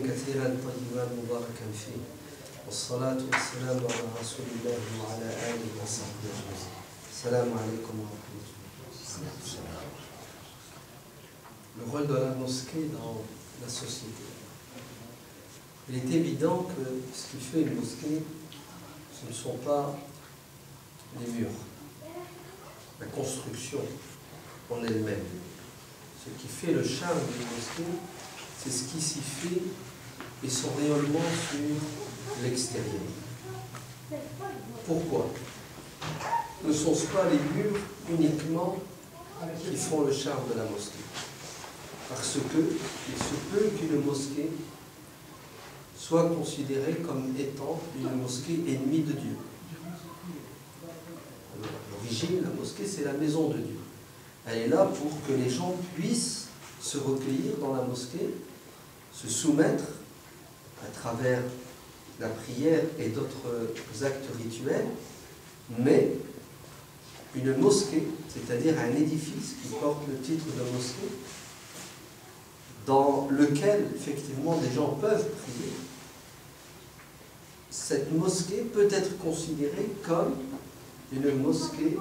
كثيرا طيبا مباركا فيه والصلاة والسلام على رسول الله وعلى آله وصحبه أجمعين. السلام عليكم ورحمة الله. Le rôle de la mosquée dans la société. Il est évident que ce qui fait une mosquée, ce ne sont pas les murs, la construction en elle-même. Ce qui fait le charme d'une mosquée, c'est ce qui s'y fait et son rayonnement sur l'extérieur. Pourquoi? Ne sont-ce pas les murs uniquement qui font le charme de la mosquée? Parce que il se peut qu'une mosquée soit considérée comme étant une mosquée ennemie de Dieu. À l'origine, la mosquée, c'est la maison de Dieu. Elle est là pour que les gens puissent se recueillir dans la mosquée, se soumettre à travers la prière et d'autres actes rituels, mais une mosquée, c'est-à-dire un édifice qui porte le titre de mosquée, dans lequel effectivement des gens peuvent prier, cette mosquée peut être considérée comme une mosquée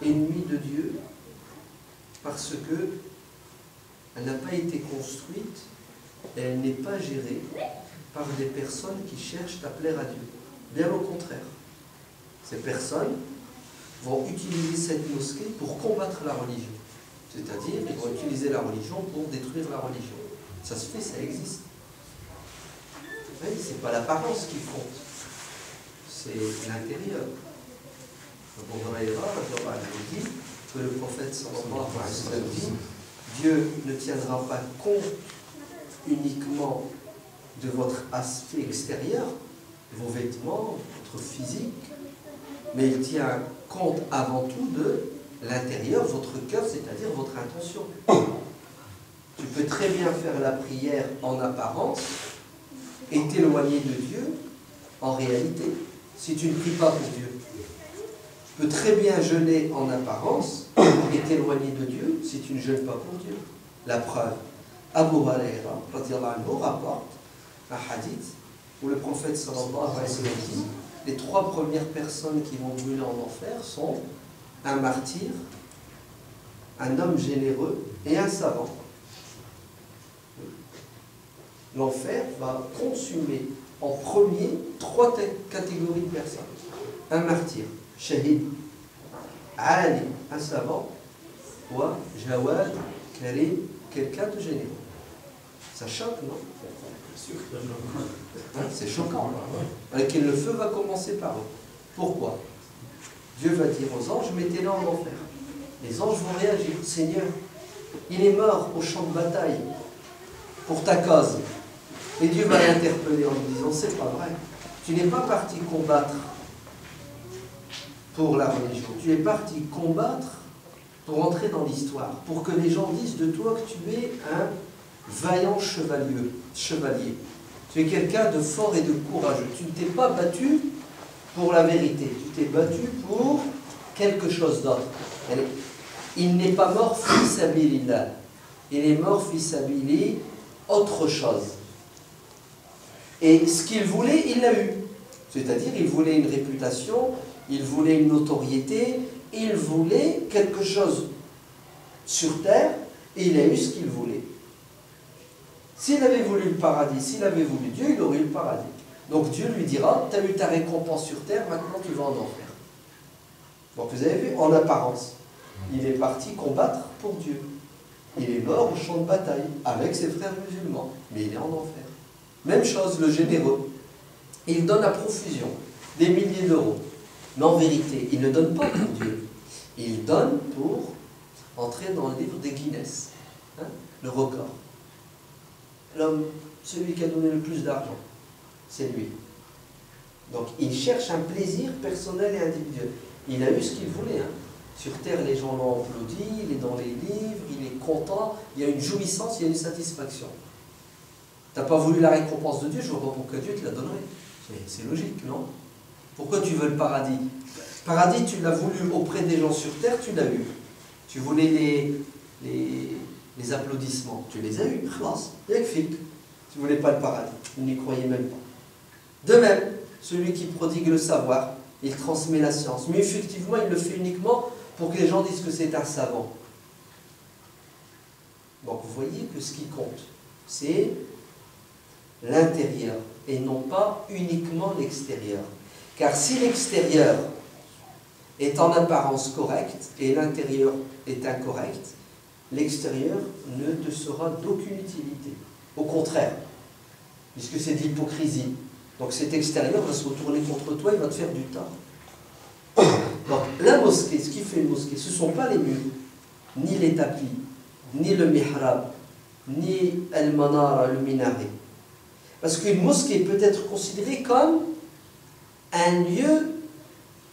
ennemie de Dieu parce que elle n'a pas été construite et elle n'est pas gérée par des personnes qui cherchent à plaire à Dieu. Bien au contraire, ces personnes vont utiliser cette mosquée pour combattre la religion. C'est-à-dire, ils vont utiliser la religion pour détruire la religion. Ça se fait, ça existe. Oui, c'est pas l'apparence qui compte, c'est l'intérieur. Abu Huraïra dit que le prophète sallallahu alayhi wa sallam dit Dieu ne tiendra pas compte uniquement de votre aspect extérieur, vos vêtements, votre physique, mais il tient compte avant tout de l'intérieur, votre cœur, c'est-à-dire votre intention. Tu peux très bien faire la prière en apparence et t'éloigner de Dieu en réalité, si tu ne pries pas pour Dieu. Tu peux très bien jeûner en apparence et t'éloigner de Dieu si tu ne jeûnes pas pour Dieu. La preuve, Abu Huraïra rapporte un hadith où le prophète sallallahu alayhi wa sallam dit les 3 premières personnes qui vont brûler en enfer sont un martyr, un homme généreux et un savant. L'enfer va consumer en premier 3 catégories de personnes. Un martyr, shahid, alim, un savant, ou jawad, karim, quelqu'un de généreux. Ça choque, non? C'est choquant. Avec le feu va commencer par eux. Pourquoi? Dieu va dire aux anges, mettez-les en enfer. Les anges vont réagir. Seigneur, il est mort au champ de bataille pour ta cause. Et Dieu va l'interpeller en lui disant, c'est pas vrai. Tu n'es pas parti combattre pour la religion. Tu es parti combattre pour entrer dans l'histoire, pour que les gens disent de toi que tu es un vaillant chevalier. Tu es quelqu'un de fort et de courageux. Tu ne t'es pas battu pour la vérité. Tu t'es battu pour quelque chose d'autre. Il n'est pas mort fils sabilillah. Il est mort fils sabili autre chose. Et ce qu'il voulait, il l'a eu. C'est-à-dire, il voulait une réputation, il voulait une notoriété, il voulait quelque chose sur terre, et il a eu ce qu'il voulait. S'il avait voulu le paradis, s'il avait voulu Dieu, il aurait eu le paradis. Donc Dieu lui dira, tu as eu ta récompense sur terre, maintenant tu vas en enfer. Donc vous avez vu, en apparence, il est parti combattre pour Dieu. Il est mort au champ de bataille, avec ses frères musulmans, mais il est en enfer. Même chose, le généreux. Il donne à profusion, des milliers d'euros. Mais en vérité, il ne donne pas pour Dieu. Il donne pour entrer dans le livre des Guinness, hein, le record. L'homme, celui qui a donné le plus d'argent, c'est lui. Donc il cherche un plaisir personnel et individuel. Il a eu ce qu'il voulait. Hein. Sur terre, les gens l'ont applaudi, il est dans les livres, il est content, il y a une jouissance, il y a une satisfaction. Tu n'as pas voulu la récompense de Dieu, je ne vois pas pourquoi Dieu te la donnerait. C'est logique, non? Pourquoi tu veux le paradis? Le paradis, tu l'as voulu auprès des gens sur terre, tu l'as eu. Tu voulais les applaudissements, tu les as eus, khlas, yakfik. Tu ne voulais pas le paradis. Il n'y croyait même pas. De même, celui qui prodigue le savoir, il transmet la science. Mais effectivement, il le fait uniquement pour que les gens disent que c'est un savant. Donc vous voyez que ce qui compte, c'est l'intérieur et non pas uniquement l'extérieur. Car si l'extérieur est en apparence correct et l'intérieur est incorrect, l'extérieur ne te sera d'aucune utilité. Au contraire, puisque c'est de l'hypocrisie. Donc cet extérieur va se retourner contre toi, il va te faire du tort. Donc la mosquée, ce qui fait une mosquée, ce ne sont pas les murs, ni les tapis, ni le mihrab, ni al-manara, le minaret. Parce qu'une mosquée peut être considérée comme un lieu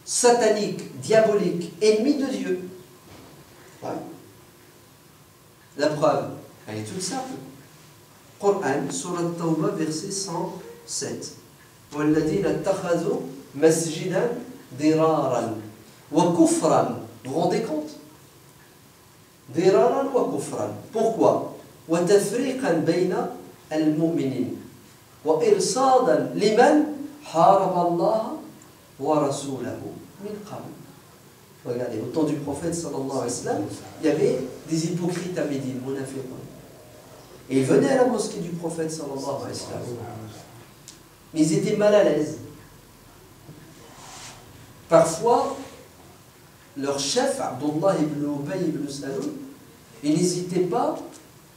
satanique, diabolique, ennemi de Dieu. Ouais. La preuve, elle est toute simple. Coran, Surat Tawbah, verset 107. وَالَّذِينَ اتَّخَذُوا مَسْجِدًا ضِرَارًا وَكُفْرًا. Vous vous rendez compte? ضِرَارًا وَكُفْرًا. Pourquoi? وَتَفْرِيقًا بَيْنَ الْمُؤْمِنِينَ وَإِرْصَادًا لِمَنْ حَارَبَ اللَّهَ وَرَسُولَهُ مِنْ قَبْلِ. Regardez, au temps du prophète sallallahu alayhi wa sallam, il y avait des hypocrites à Médine, munafiqun. Et ils venaient à la mosquée du prophète sallallahu alayhi wa sallam. Mais ils étaient mal à l'aise. Parfois, leur chef, Abdullah ibn Ubay ibn Salul, il n'hésitait pas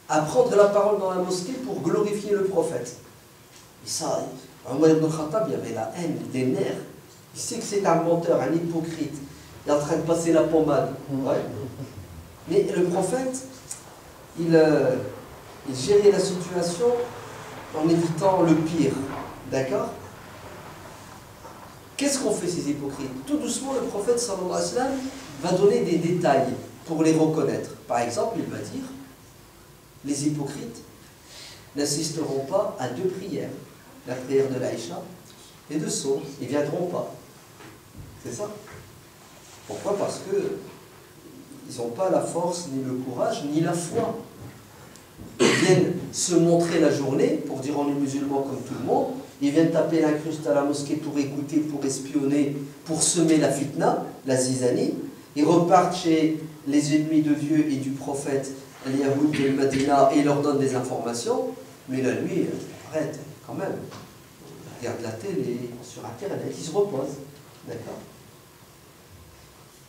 à prendre la parole dans la mosquée pour glorifier le prophète. Et ça, Omar ibn Khattab, il avait la haine, des nerfs. Il sait que c'est un menteur, un hypocrite. Il est en train de passer la pommade. Ouais. Mais le prophète, il gérait la situation en évitant le pire. D'accord? Qu'est-ce qu'ont fait ces hypocrites? Tout doucement, le prophète sallallahu alayhi wa sallam va donner des détails pour les reconnaître. Par exemple, il va dire, les hypocrites n'assisteront pas à deux prières, la prière de l'Aïcha et de Saum. Ils ne viendront pas. C'est ça? Pourquoi? Parce que ils n'ont pas la force, ni le courage, ni la foi. Ils viennent se montrer la journée pour dire on est musulmans comme tout le monde. Ils viennent taper l'incruste à la mosquée pour écouter, pour espionner, pour semer la fitna, la zizanie. Ils repartent chez les ennemis de Dieu et du prophète, les Yahoud de Medina, et ils leur donnent des informations. Mais la nuit, arrête quand même. Ils regardent la télé, sur Internet, ils se reposent. D'accord?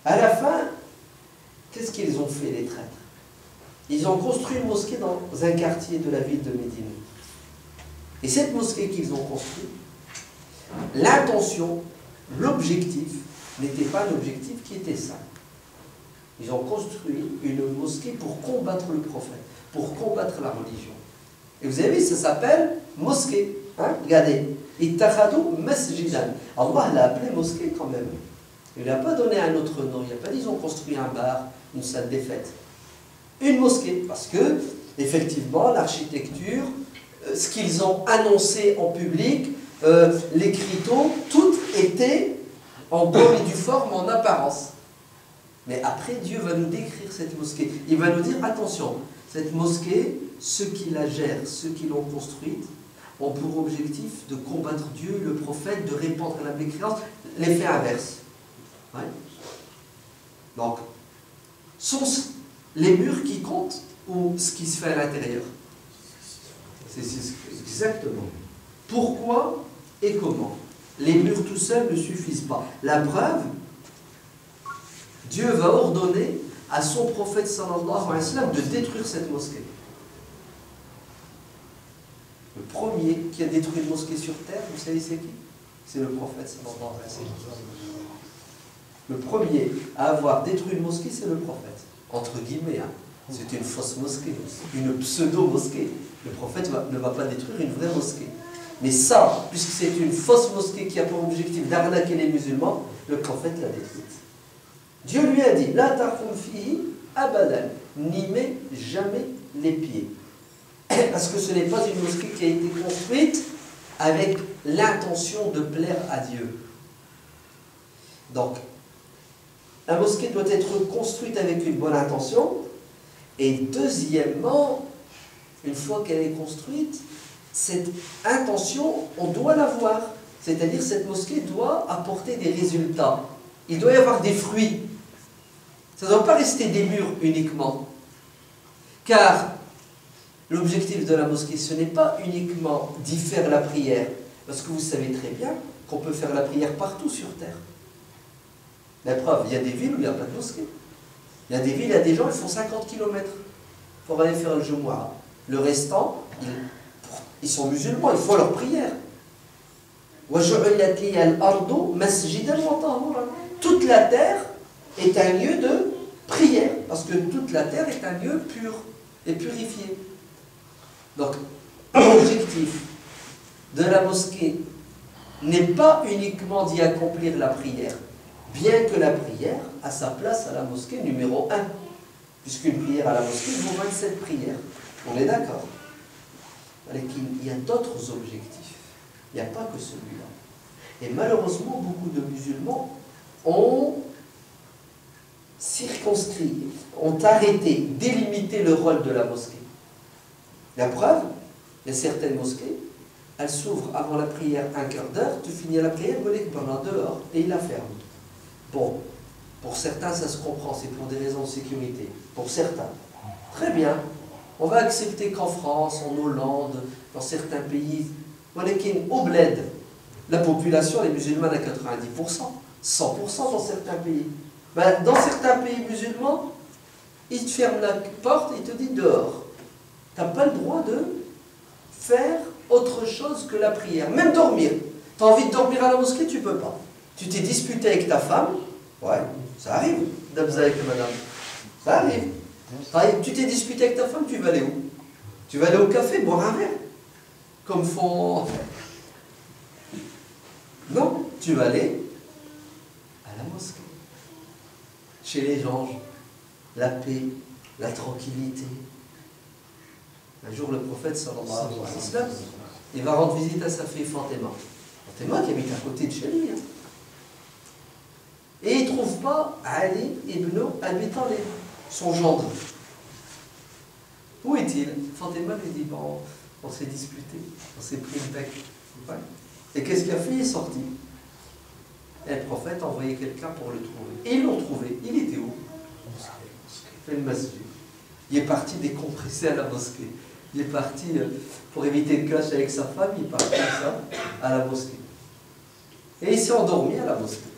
À la fin, qu'est-ce qu'ils ont fait, les traîtres? Ils ont construit une mosquée dans un quartier de la ville de Médine. Et cette mosquée qu'ils ont construite, l'intention, l'objectif, n'était pas un objectif qui était sain. Ils ont construit une mosquée pour combattre le prophète, pour combattre la religion. Et vous avez vu, ça s'appelle mosquée. Hein? Regardez. Ittakhadou masjidan. Allah l'a appelé mosquée quand même. Il n'a pas donné un autre nom. Il n'a pas dit ils ont construit un bar, une salle des fêtes. Une mosquée. Parce que, effectivement, l'architecture, ce qu'ils ont annoncé en public, l'écriteau, tout était en bonne et due forme, en apparence. Mais après, Dieu va nous décrire cette mosquée. Il va nous dire, attention, cette mosquée, ceux qui la gèrent, ceux qui l'ont construite, ont pour objectif de combattre Dieu, le prophète, de répandre la mécréance, l'effet inverse. Ouais. Donc, sont-ce les murs qui comptent ou ce qui se fait à l'intérieur? C'est exactement. Pourquoi et comment? Les murs tout seuls ne suffisent pas. La preuve, Dieu va ordonner à son prophète sallallahu alayhi wa sallam de détruire cette mosquée. Le premier qui a détruit une mosquée sur terre, vous savez c'est qui? C'est le prophète sallallahu alayhi wa sallam. Le premier à avoir détruit une mosquée, c'est le prophète. Entre guillemets, hein. C'est une fausse mosquée, une pseudo-mosquée. Le prophète ne va pas détruire une vraie mosquée. Mais ça, puisque c'est une fausse mosquée qui a pour objectif d'arnaquer les musulmans, le prophète l'a détruite. Dieu lui a dit, la taqum fihi abadan, n'y mets jamais les pieds. Parce que ce n'est pas une mosquée qui a été construite avec l'intention de plaire à Dieu. Donc, la mosquée doit être construite avec une bonne intention. Et deuxièmement, une fois qu'elle est construite, cette intention, on doit l'avoir. C'est-à-dire cette mosquée doit apporter des résultats. Il doit y avoir des fruits. Ça ne doit pas rester des murs uniquement. Car l'objectif de la mosquée, ce n'est pas uniquement d'y faire la prière. Parce que vous savez très bien qu'on peut faire la prière partout sur terre. La preuve, il y a des villes où il n'y a pas de mosquée. Il y a des villes, il y a des gens, ils font 50 km pour aller faire le Jumu'ah. Le restant, ils sont musulmans, ils font leur prière. Toute la terre est un lieu de prière, parce que toute la terre est un lieu pur et purifié. Donc, l'objectif de la mosquée n'est pas uniquement d'y accomplir la prière, bien que la prière a sa place à la mosquée numéro 1, puisqu'une prière à la mosquée vaut 27 prières. On est d'accord? Il y a d'autres objectifs. Il n'y a pas que celui-là. Et malheureusement, beaucoup de musulmans ont circonscrit, ont arrêté, délimité le rôle de la mosquée. La preuve, il y a certaines mosquées, elles s'ouvrent avant la prière un quart d'heure, tu finis la prière, pendant dehors, et ils la ferment. Bon, pour certains, ça se comprend, c'est pour des raisons de sécurité. Pour certains, très bien. On va accepter qu'en France, en Hollande, dans certains pays, au bled, la population est musulmane à 90%, 100% dans certains pays. Ben, dans certains pays musulmans, ils te ferment la porte et ils te disent dehors. Tu n'as pas le droit de faire autre chose que la prière, même dormir. Tu as envie de dormir à la mosquée, tu ne peux pas. Tu t'es disputé avec ta femme, ouais, ça arrive, d'abza avec madame, ça arrive. Tu t'es disputé avec ta femme, tu vas aller où? Tu vas aller au café, boire un verre, comme font... Non, tu vas aller à la mosquée, chez les anges, la paix, la tranquillité. Un jour, le prophète, sallallahu alayhi wa sallam, il va rendre visite à sa fille Fatima. Fatima qui habite à côté de chez lui. Hein. Et il ne trouve pas Ali ibn Abi Talib, son gendre. Où est-il? Fatima lui dit, bon, on s'est disputé, on s'est pris le bec. Ouais. Et qu'est-ce qu'il a fait? Il est sorti. Et le prophète a envoyé quelqu'un pour le trouver. Et ils l'ont trouvé. Il était où? Le masjid. Il est parti décompresser à la mosquée. Il est parti, pour éviter le clash avec sa femme, il est parti ça, à la mosquée. Et il s'est endormi à la mosquée.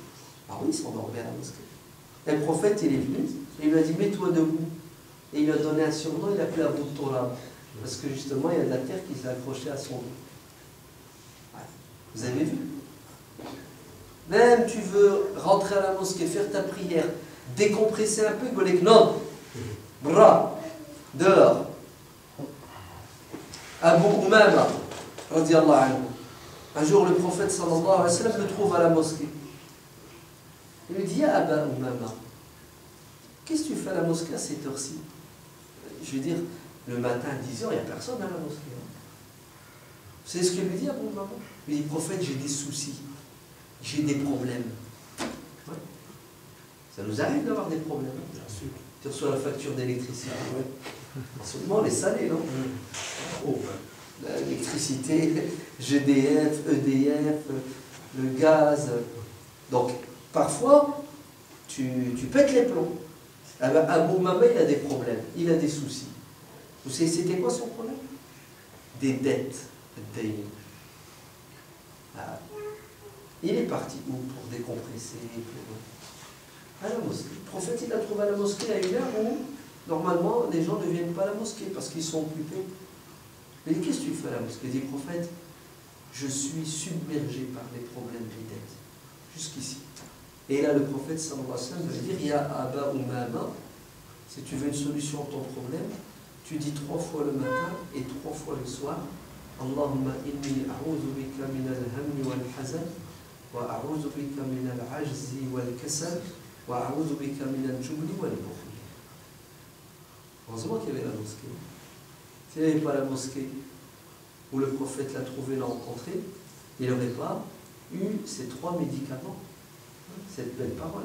Ah oui, il s'est endormi à la mosquée. Et le prophète, il est venu, et il lui a dit, mets-toi debout. Et il lui a donné un surnom, il l'a appelé Abu Turab. Parce que justement, il y a de la terre qui s'est accrochée à son dos. Ouais. Vous avez vu? Même tu veux rentrer à la mosquée, faire ta prière, décompresser un peu, golek, non, bras, dehors. Abu Umama, radiallahu anhu. Un jour, le prophète sallallahu alayhi wa sallam le trouve à la mosquée. Il lui dit, ah Abu Umama, qu'est-ce que tu fais à la mosquée à cette heure-ci? Je veux dire, le matin à 10h, il n'y a personne à la mosquée. Vous savez ce qu'il lui dit, Abu Umama? Il lui dit, prophète, j'ai des soucis. J'ai des problèmes. Ouais. Ça nous arrive d'avoir des problèmes. Bien sûr. Tu reçois la facture d'électricité. Ouais. Seulement les salés, non? Oh, l'électricité, GDF, EDF, le gaz. Donc, parfois, tu pètes les plombs. Abu Umama, il a des problèmes, il a des soucis. Vous savez, c'était quoi son problème? Des dettes. Ah. Il est parti où pour décompresser à la mosquée. Le prophète, il a trouvé à la mosquée à une heure où, normalement, les gens ne viennent pas à la mosquée parce qu'ils sont occupés. Mais qu'est-ce que tu fais à la mosquée? Il dit, prophète, je suis submergé par les problèmes des dettes. Jusqu'ici. Et là, le prophète, sallallahu alayhi wa sallam, veut dire, Ya Aba Umama, si tu veux une solution à ton problème, tu dis 3 fois le matin et 3 fois le soir, Allahumma inni a'udhu bika min al-hammi wal-hazan, وأعوذ بك من العجز والكسل وأعوذ بك من الجبن والبخل. Heureusement qu'il y avait la mosquée. S'il n'y avait pas la mosquée où le prophète l'a trouvé, l'a rencontré, il n'aurait pas eu ces 3 médicaments, cette belle parole.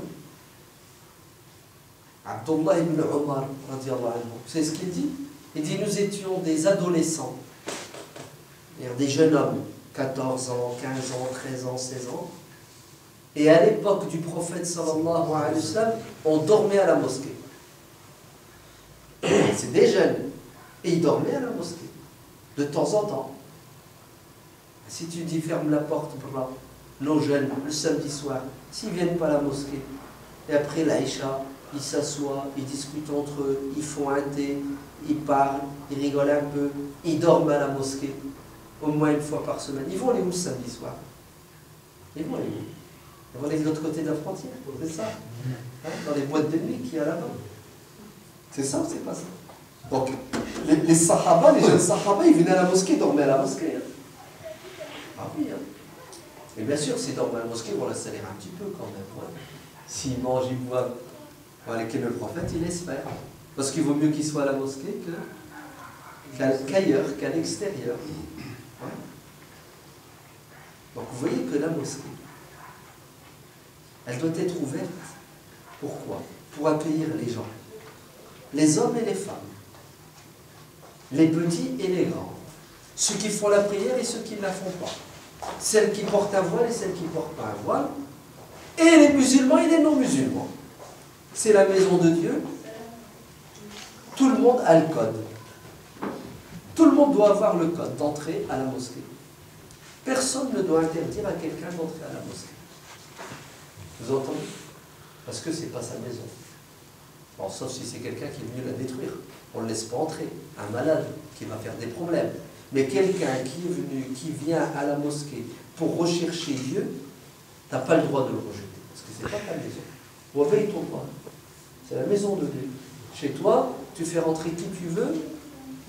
Abdullah ibn Omar, radiallahu anhu, vous savez ce qu'il dit? Il dit, nous étions des adolescents. c'est-à-dire des jeunes hommes, 14 ans, 15 ans, 13 ans, 16 ans. Et à l'époque du prophète sallallahu alayhi wa sallam, on dormait à la mosquée. C'est des jeunes. Et ils dormaient à la mosquée, de temps en temps. Si tu dis ferme la porte pour nos jeunes le samedi soir, s'ils ne viennent pas à la mosquée, et après l'Aïcha, ils s'assoient, ils discutent entre eux, ils font un thé, ils parlent, ils rigolent un peu, ils dorment à la mosquée, au moins une fois par semaine. Ils vont aller où le samedi soir? Ils vont aller où? Ils vont aller de l'autre côté de la frontière, c'est ça, hein? Dans les boîtes de nuit qu'il y a là-bas. C'est ça ou c'est pas ça? Donc, les sahaba, les jeunes sahaba, ils venaient à la mosquée, ils dormaient à la mosquée. Hein. Ah oui, hein. Et bien sûr, s'ils dorment à la mosquée, on la salaire un petit peu quand même. Ouais. S'ils mangent, ils boivent. Voilà, que le prophète, il laisse faire. Parce qu'il vaut mieux qu'il soit à la mosquée qu'ailleurs, qu'à l'extérieur. Ouais. Donc vous voyez que la mosquée, elle doit être ouverte. Pourquoi? Pour accueillir les gens. Les hommes et les femmes. Les petits et les grands. Ceux qui font la prière et ceux qui ne la font pas. Celles qui portent un voile et celles qui ne portent pas un voile. Et les musulmans et les non-musulmans. C'est la maison de Dieu. Tout le monde a le code. Tout le monde doit avoir le code d'entrer à la mosquée. Personne ne doit interdire à quelqu'un d'entrer à la mosquée. Vous entendez? Parce que ce n'est pas sa maison. Bon, sauf si c'est quelqu'un qui est venu la détruire. On ne le laisse pas entrer. Un malade qui va faire des problèmes. Mais quelqu'un qui est venu, qui vient à la mosquée pour rechercher Dieu, tu n'as pas le droit de le rejeter. Parce que ce n'est pas ta maison. Obéis ton droit. C'est la maison de Dieu. Chez toi, tu fais rentrer qui tu veux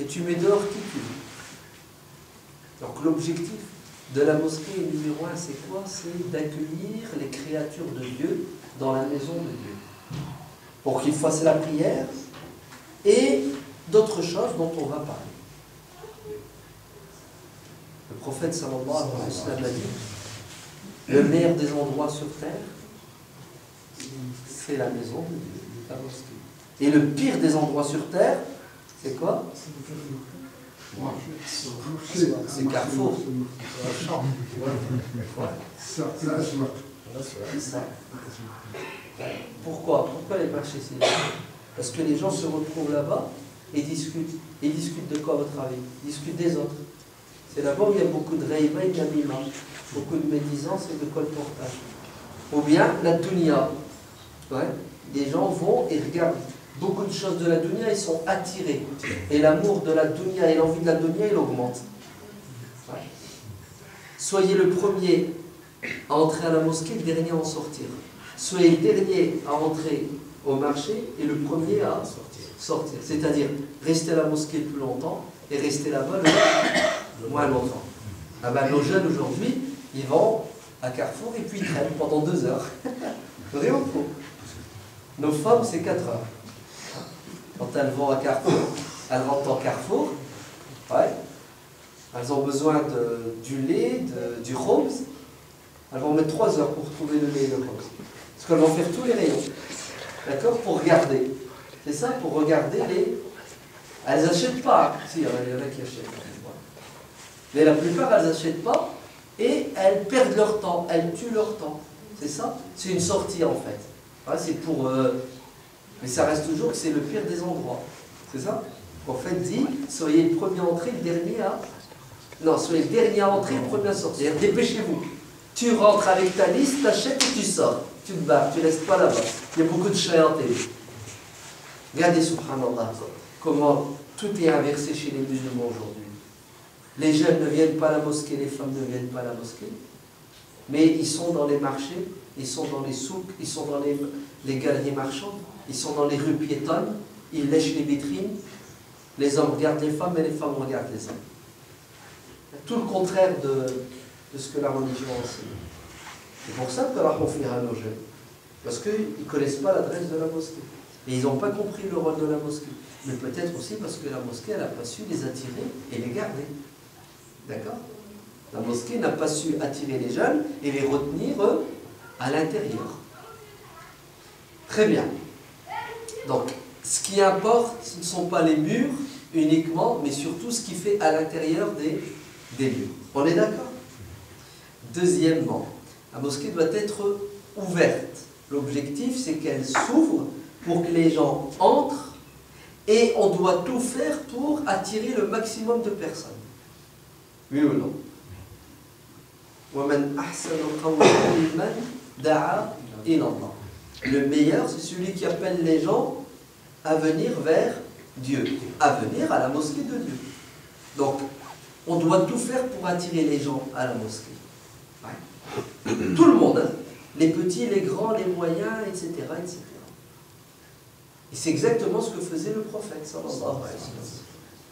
et tu mets dehors qui tu veux. Donc l'objectif de la mosquée numéro 1, c'est quoi? C'est d'accueillir les créatures de Dieu dans la maison de Dieu. Pour qu'ils fassent la prière et d'autres choses dont on va parler. Le prophète sallallahu alayhi wa sallam a dit, le meilleur des endroits sur terre, c'est la maison de Dieu, la mosquée. Et le pire des endroits sur terre, c'est quoi? C'est Carrefour. Pourquoi les marchés c'est là? Parce que les gens se retrouvent là-bas et discutent. Ils discutent de quoi, à votre avis? Ils discutent des autres. C'est là-bas où il y a beaucoup de reïba et de namima, beaucoup de médisance et de colportage. Ou bien la dunya. Ouais. Les gens vont et regardent beaucoup de choses de la dunya, ils sont attirés. Et l'amour de la dunya et l'envie de la dunya, il augmente. Ouais. Soyez le premier à entrer à la mosquée, le dernier à en sortir. Soyez le dernier à entrer au marché et le premier à sortir. C'est-à-dire, rester à la mosquée le plus longtemps et rester là-bas le moins longtemps. Ah ben, nos jeunes aujourd'hui, ils vont à Carrefour et puis ils traînent pendant 2 heures. Vrai ou faux? Nos femmes, c'est 4 heures. Quand elles vont à Carrefour, elles rentrent en Carrefour, ouais. Elles ont besoin du lait, du khobz. Elles vont mettre 3 heures pour trouver le lait et le khobz. Parce qu'elles vont faire tous les rayons. D'accord? Pour regarder. C'est ça, pour regarder les... Elles n'achètent pas. Si, il y en a qui achètent. Mais la plupart, elles n'achètent pas et elles perdent leur temps. Elles tuent leur temps. C'est ça? C'est une sortie en fait. Ouais, c'est pour... Mais ça reste toujours que c'est le pire des endroits. C'est ça? En fait, dit, soyez le premier à entrer, le dernier à... Non, soyez le dernier à entrer, le premier à sortir. Dépêchez-vous. Tu rentres avec ta liste, t'achètes et tu sors. Tu te barres, tu ne restes pas là-bas. Il y a beaucoup de chats en télé. Regardez, subhanallah, comment tout est inversé chez les musulmans aujourd'hui. Les jeunes ne viennent pas à la mosquée, les femmes ne viennent pas à la mosquée. Mais ils sont dans les marchés, ils sont dans les souks, ils sont dans les galeries marchandes, ils sont dans les rues piétonnes, ils lèchent les vitrines, les hommes regardent les femmes et les femmes regardent les hommes. Tout le contraire de ce que la religion enseigne. C'est pour ça que la confie à nos jeunes. Parce qu'ils ne connaissent pas l'adresse de la mosquée. Et ils n'ont pas compris le rôle de la mosquée. Mais peut-être aussi parce que la mosquée, elle n'a pas su les attirer et les garder. D'accord? La mosquée n'a pas su attirer les jeunes et les retenir à l'intérieur. Très bien. Donc, ce qui importe, ce ne sont pas les murs uniquement, mais surtout ce qui fait à l'intérieur des lieux. On est d'accord? Deuxièmement, la mosquée doit être ouverte. L'objectif, c'est qu'elle s'ouvre pour que les gens entrent et on doit tout faire pour attirer le maximum de personnes. Oui ou non? وَمَنْ أَحْسَنُ قَوْلًا مِمَّنْ دَعَا إِلَى اللَّهِ. Le meilleur, c'est celui qui appelle les gens à venir vers Dieu, à venir à la mosquée de Dieu. Donc, on doit tout faire pour attirer les gens à la mosquée. Ouais. Tout le monde, hein? Les petits, les grands, les moyens, etc., etc. Et c'est exactement ce que faisait le prophète, sallallahu alayhi wa sallam.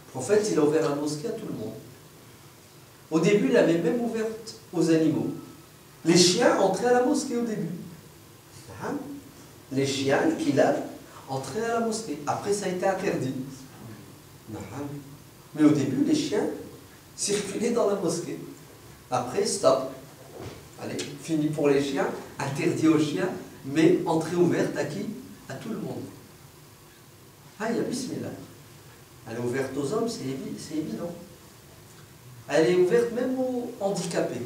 Le prophète, il a ouvert la mosquée à tout le monde. Au début, il l'avait même ouverte aux animaux. Les chiens entraient à la mosquée au début. Les chiens, le kilab, entraient à la mosquée. Après, ça a été interdit. Mais au début, les chiens circulaient dans la mosquée. Après, stop. Allez, fini pour les chiens, interdit aux chiens, mais entrée ouverte à qui? À tout le monde. Ah, il y a bismillah. Elle est ouverte aux hommes, c'est évident. Elle est ouverte même aux handicapés,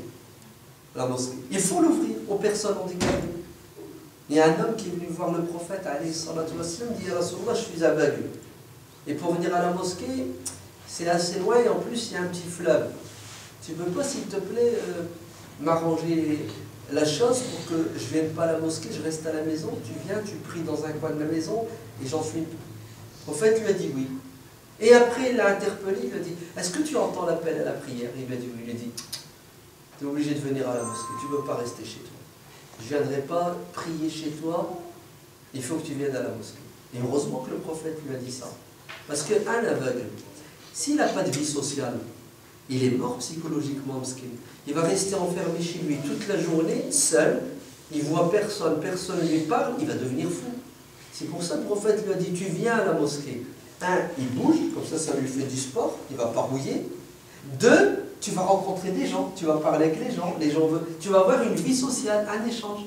la mosquée. Il faut l'ouvrir aux personnes handicapées. Il y a un homme qui est venu voir le prophète, alayhi salatu wassalam, dit, Rasulullah, je suis aveugle. Et pour venir à la mosquée, c'est assez loin et en plus il y a un petit fleuve. Tu peux pas, s'il te plaît, m'arranger la chose pour que je ne vienne pas à la mosquée, je reste à la maison, tu viens, tu pries dans un coin de la maison et j'en suis. Au fait, il lui a dit oui. Et après, il l'a interpellé, il lui a dit, est-ce que tu entends l'appel à la prière? Il lui a dit oui. Il lui a dit, tu es obligé de venir à la mosquée, tu ne peux pas rester chez toi. Je ne viendrai pas prier chez toi, il faut que tu viennes à la mosquée. Et heureusement que le prophète lui a dit ça. Parce qu'un aveugle, s'il n'a pas de vie sociale, il est mort psychologiquement, mskin. Il va rester enfermé chez lui toute la journée, seul, il ne voit personne, personne ne lui parle, il va devenir fou. C'est pour ça que le prophète lui a dit, tu viens à la mosquée. Un, il bouge, comme ça lui fait du sport, il ne va pas rouiller. Deux, tu vas rencontrer des gens, tu vas parler avec les gens tu vas avoir une vie sociale, un échange.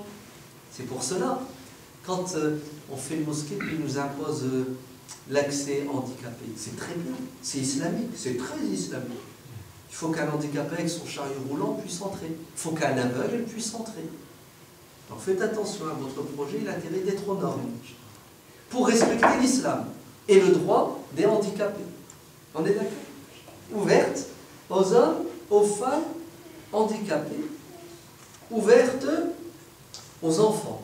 C'est pour cela, quand on fait une mosquée, puis nous impose l'accès handicapé, c'est très bien, c'est islamique, c'est très islamique. Il faut qu'un handicapé avec son chariot roulant puisse entrer. Il faut qu'un aveugle puisse entrer. Donc faites attention à votre projet, il a intérêt d'être aux normes. Pour respecter l'islam et le droit des handicapés. On est d'accord? Ouverte aux hommes, aux femmes handicapés. Ouverte aux enfants.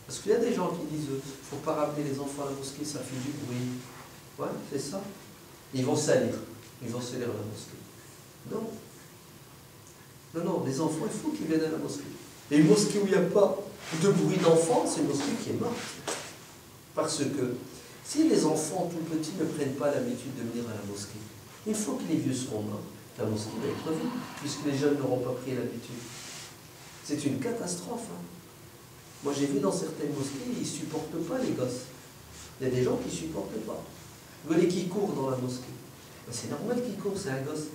Parce qu'il y a des gens qui disent, il ne faut pas ramener les enfants à la mosquée, ça fait du bruit. Ouais, c'est ça. Ils vont salir. Ils vont salir la mosquée. Non. Non, non, les enfants, il faut qu'ils viennent à la mosquée. Et une mosquée où il n'y a pas de bruit d'enfants, c'est une mosquée qui est morte. Parce que si les enfants tout petits ne prennent pas l'habitude de venir à la mosquée, une fois que les vieux seront morts, la mosquée va être vide, puisque les jeunes n'auront pas pris l'habitude. C'est une catastrophe. Hein. Moi j'ai vu dans certaines mosquées, ils ne supportent pas les gosses. Il y a des gens qui ne supportent pas. Vous voyez qui court dans la mosquée. Ben, c'est normal qu'il court, c'est un gosse.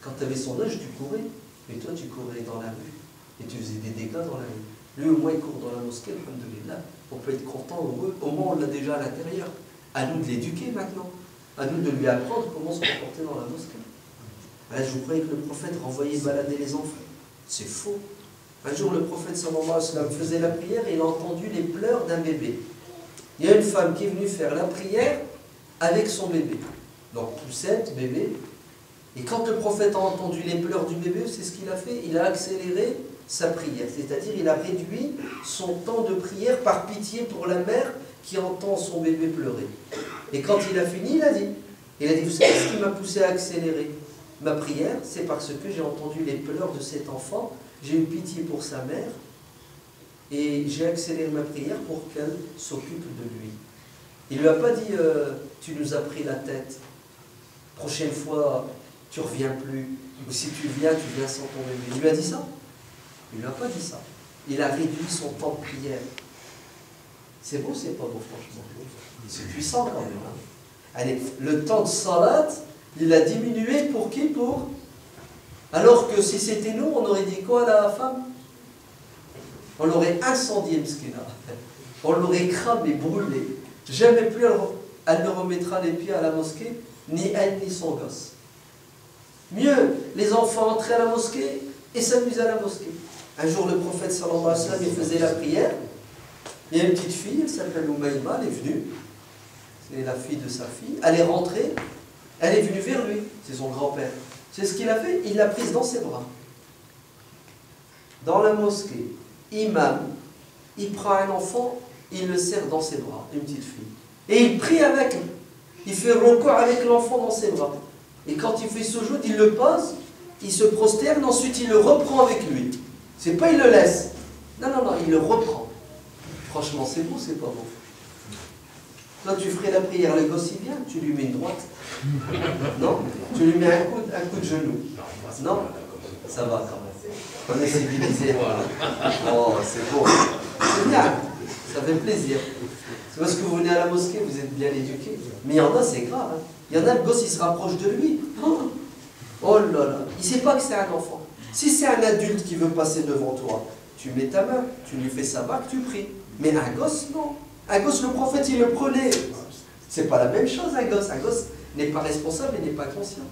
Quand tu avais son âge, tu courais. Mais toi, tu courais dans la rue. Et tu faisais des dégâts dans la rue. Lui, au moins, il court dans la mosquée, alhamdoulilah. On peut être content, heureux. Au moins, on l'a déjà à l'intérieur. À nous de l'éduquer maintenant. À nous de lui apprendre comment se comporter dans la mosquée. Là, je vous croyais que le prophète renvoyait balader les enfants. C'est faux. Un jour, le prophète sallallahu alayhi wa sallam faisait la prière et il a entendu les pleurs d'un bébé. Il y a une femme qui est venue faire la prière avec son bébé. Donc, poussette, bébé. Et quand le prophète a entendu les pleurs du bébé, c'est ce qu'il a fait. Il a accéléré sa prière. C'est-à-dire, il a réduit son temps de prière par pitié pour la mère qui entend son bébé pleurer. Et quand il a fini, il a dit, vous savez ce qui m'a poussé à accélérer ma prière? C'est parce que j'ai entendu les pleurs de cet enfant, j'ai eu pitié pour sa mère, et j'ai accéléré ma prière pour qu'elle s'occupe de lui. Il ne lui a pas dit, tu nous as pris la tête, prochaine fois, tu ne reviens plus, ou si tu viens sans ton bébé. Il lui a dit ça? Il ne lui a pas dit ça. Il a réduit son temps de prière. C'est beau, c'est pas beau, franchement. C'est puissant quand même. Hein. Allez, le temps de salat, il a diminué pour qui? Pour. Alors que si c'était nous, on aurait dit quoi à la femme? On l'aurait incendié, Mskina. On l'aurait cramé, brûlé. Jamais plus elle ne remettra les pieds à la mosquée, ni elle ni son gosse. Mieux, les enfants entraient à la mosquée et s'amusaient à la mosquée. Un jour, le prophète sallallahu alayhi wa sallam, il faisait la prière. Il y a une petite fille, elle s'appelle Umayma, elle est venue. C'est la fille de sa fille. Elle est rentrée, elle est venue vers lui. C'est son grand-père. C'est ce qu'il a fait, il l'a prise dans ses bras. Dans la mosquée, imam, il prend un enfant, il le serre dans ses bras, une petite fille. Et il prie avec elle. Il fait recours avec l'enfant dans ses bras. Et quand il fait sujoud, il le pose, il se prosterne, ensuite il le reprend avec lui. C'est pas il le laisse. Non, non, non, il le reprend. Franchement, c'est beau, c'est pas beau. Toi, tu ferais la prière, le gosse il vient, tu lui mets une droite. Non? Tu lui mets un coup de genou. Non? Ça va quand même. On est civilisé. Oh, c'est beau. C'est bien. Ça fait plaisir. C'est parce que vous venez à la mosquée, vous êtes bien éduqués. Mais il y en a, c'est grave. Hein. Il y en a, le gosse, il se rapproche de lui. Oh là là. Il ne sait pas que c'est un enfant. Si c'est un adulte qui veut passer devant toi, tu mets ta main, tu lui fais sa bague, tu pries. Mais un gosse, non. Un gosse, le prophète, il le prenait. C'est pas la même chose, un gosse. Un gosse n'est pas responsable et n'est pas conscient.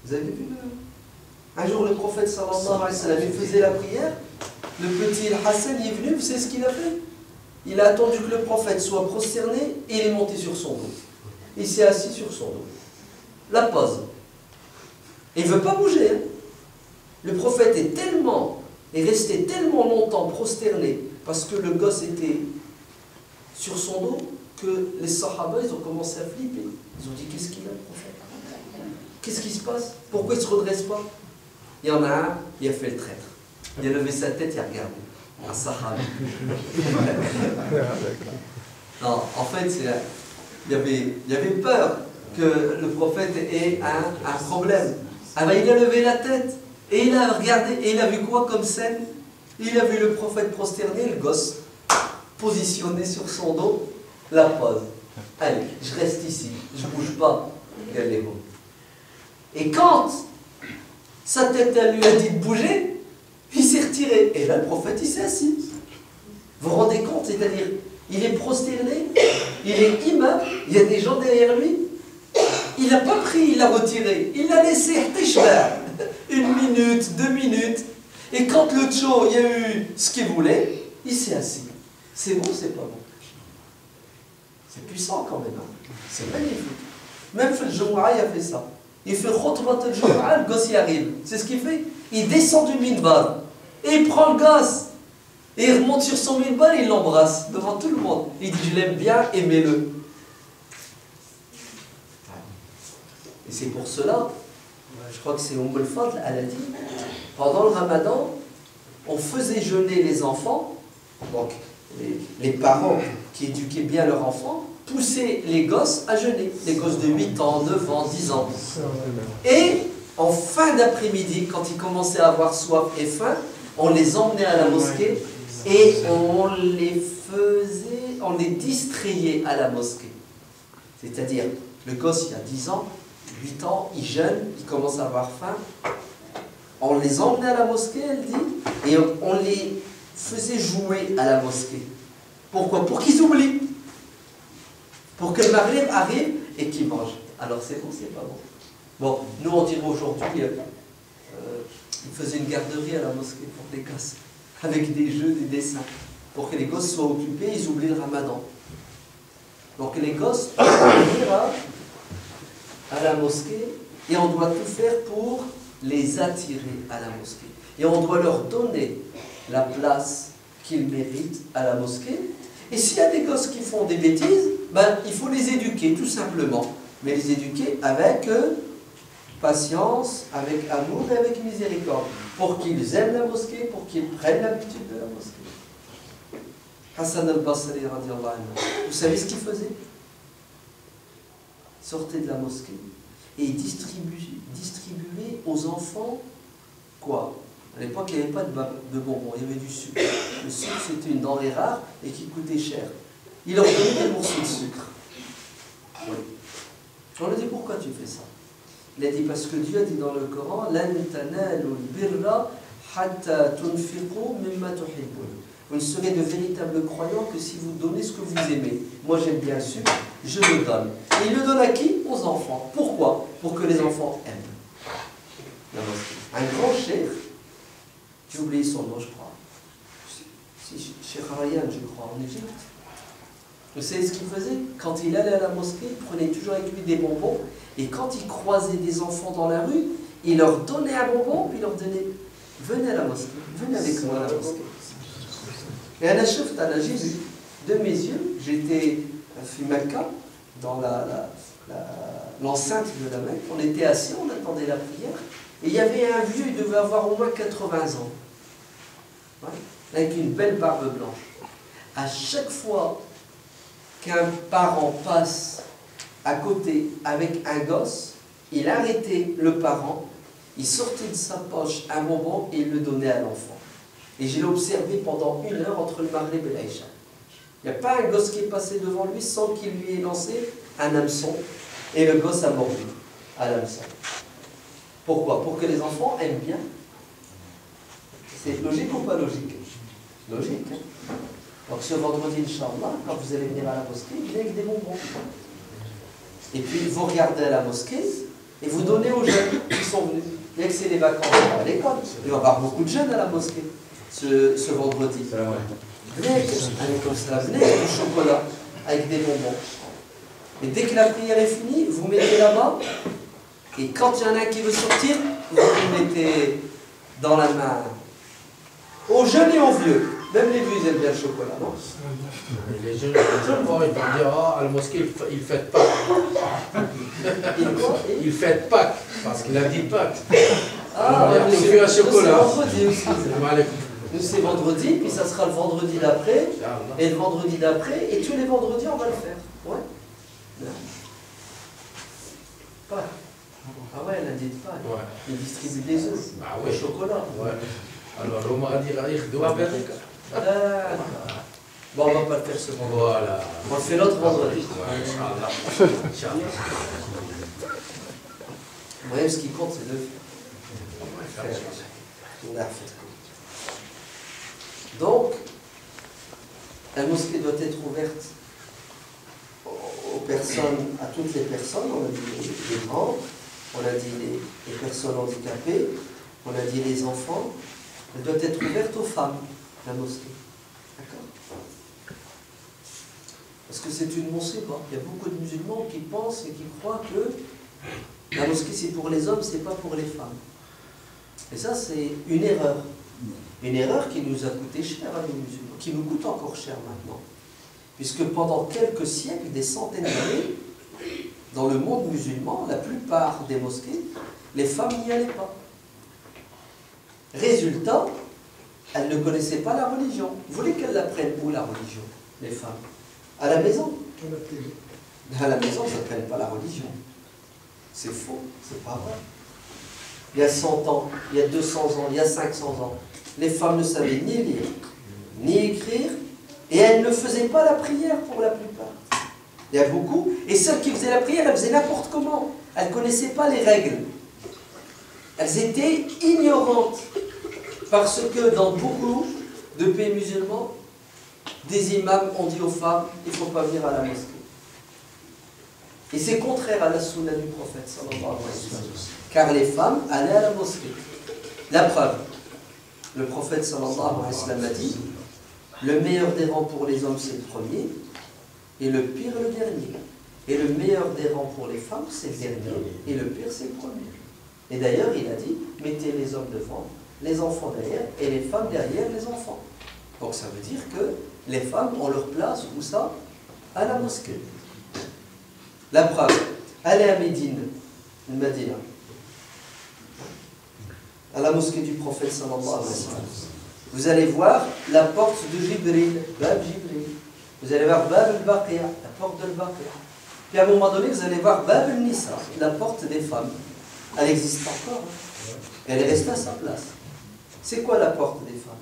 Vous avez vu un jour, le prophète, sallallahu alayhi wa sallam, il faisait la prière. Le petit Hassan, il est venu, vous savez ce qu'il a fait? Il a attendu que le prophète soit prosterné et il est monté sur son dos. Il s'est assis sur son dos. La pose. Il ne veut pas bouger. Hein. Le prophète est resté tellement longtemps prosterné parce que le gosse était sur son dos que les sahaba, ils ont commencé à flipper. Ils ont dit, qu'est-ce qu'il a, le prophète? Qu'est-ce qui se passe? Pourquoi il ne se redresse pas? Il y en a un, il a fait le traître. Il a levé sa tête, il a regardé. Un sahabi. Non, en fait, il y avait peur que le prophète ait un problème. Ah ben, il a levé la tête et il a regardé et il a vu quoi comme scène? Il a vu le prophète prosterné, le gosse positionné sur son dos, la pose. Allez, je reste ici, je ne bouge pas. Regardez-vous. Et quand sa tête à lui a dit de bouger, il s'est retiré. Et là, le prophète, il s'est assis. Vous vous rendez compte? C'est-à-dire, il est prosterné, il est imam, il y a des gens derrière lui. Il n'a pas pris, il l'a retiré. Il l'a laissé une minute, 2 minutes. Et quand le tcho, il y a eu ce qu'il voulait, il s'est assis. C'est bon, c'est pas bon. C'est puissant quand même. Hein. C'est magnifique. Même le Jumu'ah, il a fait ça. Il fait khutbat al-Jumu'ah, le gosse y arrive. C'est ce qu'il fait. Il descend du minbar. Et il prend le gosse. Et il remonte sur son minbar et il l'embrasse devant tout le monde. Il dit, je l'aime bien, aimez-le. Et c'est pour cela, je crois que c'est Umm al-Fadl, elle a dit, pendant le Ramadan, on faisait jeûner les enfants, donc les parents qui éduquaient bien leurs enfants, poussaient les gosses à jeûner, les gosses de 8 ans, 9 ans, 10 ans. Et en fin d'après-midi, quand ils commençaient à avoir soif et faim, on les emmenait à la mosquée et on les distrayait à la mosquée. C'est-à-dire, le gosse, il a 10 ans, 8 ans, il jeûne, il commence à avoir faim. On les emmenait à la mosquée, elle dit, et on les faisait jouer à la mosquée. Pourquoi? Pour qu'ils oublient. Pour que le Maghrib arrive et qu'ils mangent. Alors c'est bon, c'est pas bon. Bon, nous on dirait aujourd'hui, ils faisaient une garderie à la mosquée pour les gosses, avec des jeux, des dessins, pour que les gosses soient occupés, ils oublient le Ramadan. Donc les gosses peuvent venir à la mosquée et on doit tout faire pour les attirer à la mosquée. Et on doit leur donner la place qu'ils méritent à la mosquée. Et s'il y a des gosses qui font des bêtises, ben, il faut les éduquer tout simplement. Mais les éduquer avec patience, avec amour et avec miséricorde. Pour qu'ils aiment la mosquée, pour qu'ils prennent l'habitude de la mosquée. Hassan al-Basri, radiallahu anhu, vous savez ce qu'il faisait? Il sortait de la mosquée et il distribuait aux enfants quoi? À l'époque, il n'y avait pas de bonbons, il y avait du sucre. Le sucre, c'était une denrée rare et qui coûtait cher. Il leur donnait des morceaux de sucre. Oui. On lui dit, pourquoi tu fais ça? Il a dit, parce que Dieu a dit dans le Coran, « Lan tanalu al-birra hatta tunfiqu mimma tuhibbun » Vous ne serez de véritables croyants que si vous donnez ce que vous aimez. Moi, j'aime bien le sucre, je le donne. Et il le donne à qui? Aux enfants. Pourquoi? pour que les enfants aiment la mosquée. Un grand cheikh, j'ai oublié son nom, je crois. Cheikh Ryan, je crois, en Égypte. Vous savez ce qu'il faisait? Quand il allait à la mosquée, il prenait toujours avec lui des bonbons. Et quand il croisait des enfants dans la rue, il leur donnait un bonbon, puis il leur donnait « Venez à la mosquée, venez avec moi à la mosquée. » Et j'ai vu de mes yeux, j'étais à Mecca, dans l'enceinte de la Mecque, on était assis, on attendait la prière, et il y avait un vieux, il devait avoir au moins 80 ans, ouais, avec une belle barbe blanche. À chaque fois qu'un parent passe à côté avec un gosse, il arrêtait le parent, il sortait de sa poche un bonbon et il le donnait à l'enfant. Et je l'ai observé pendant 1 heure entre le Maghreb et l'Aïcha. Il n'y a pas un gosse qui est passé devant lui sans qu'il lui ait lancé un hameçon. Et le gosse a mordu à l'hameçon. Pourquoi? Pour que les enfants aiment bien. C'est logique ou pas logique? Logique. Hein? Donc ce vendredi, Inch'Allah, quand vous allez venir à la mosquée, venez avec des bonbons. Et puis vous regardez à la mosquée et vous donnez aux jeunes qui sont venus. Dès que c'est les vacances à l'école, il va y avoir beaucoup de jeunes à la mosquée ce vendredi. Venez avec du chocolat, avec des bonbons. Et dès que la prière est finie, vous mettez là-bas, et quand il y en a un qui veut sortir, vous le mettez dans la main. Aux jeunes et aux vieux. Même les vieux, ils aiment bien le chocolat, non? Les jeunes, ils vont dire, ah, à la mosquée, ils fêtent Pâques. Ils fêtent Pâques, parce qu'il a dit Pâques. Ah, il fait un chocolat. C'est vendredi aussi. Nous, c'est vendredi, puis ça sera le vendredi d'après, et le vendredi d'après, et tous les vendredis, on va le faire. Ouais. Pâques. Ah ouais, lundi de Pâques. Ouais. Il distribue des œufs, le chocolat. Ouais. Alors, on va dire, bon, on va pas le faire ce vendredi. Voilà. On le fait l'autre vendredi. Ouais, Vous voyez, ce qui compte, c'est de faire. Donc, la mosquée doit être ouverte aux personnes, à toutes les personnes. On a dit les grands, on a dit les personnes handicapées, on a dit les enfants. Elle doit être ouverte aux femmes, la mosquée. D'accord? Parce que c'est une mosquée, quoi. Il y a beaucoup de musulmans qui pensent et qui croient que la mosquée c'est pour les hommes, c'est pas pour les femmes. Et ça, c'est une erreur. Une erreur qui nous a coûté cher à nous musulmans, qui nous coûte encore cher maintenant. Puisque pendant quelques siècles, des centaines d'années, dans le monde musulman, la plupart des mosquées, les femmes n'y allaient pas. Résultat, elles ne connaissaient pas la religion. Vous voulez qu'elles l'apprennent où, la religion, les femmes? À la maison. À la maison, ça n'apprennent pas la religion. C'est faux, c'est pas vrai. Il y a 100 ans, il y a 200 ans, il y a 500 ans, les femmes ne savaient ni lire, ni écrire, et elles ne faisaient pas la prière pour la plupart. Il y a beaucoup, et celles qui faisaient la prière, elles faisaient n'importe comment. Elles ne connaissaient pas les règles. Elles étaient ignorantes, parce que dans beaucoup de pays musulmans, des imams ont dit aux femmes, il ne faut pas venir à la mosquée. Et c'est contraire à la sunna du prophète, sallallahu alayhi wa sallam. Car les femmes allaient à la mosquée. La preuve, le prophète sallallahu alayhi wa sallam a dit, le meilleur des rangs pour les hommes c'est le premier, et le pire le dernier. Et le meilleur des rangs pour les femmes c'est le dernier, et le pire c'est le premier. Et d'ailleurs il a dit, mettez les hommes devant, les enfants derrière, et les femmes derrière les enfants. Donc ça veut dire que les femmes ont leur place, où ça? À la mosquée. La preuve, allez à Médine, Medina, à la mosquée du prophète sallallahu alayhi wa sallam. Vous allez voir la porte de Jibril, Bab Jibril. Vous allez voir Bab al-Baqia, la porte de al-Baqia. Puis à un moment donné, vous allez voir Bab al-Nisa, la porte des femmes. Elle existe encore. Elle est restée à sa place. C'est quoi la porte des femmes?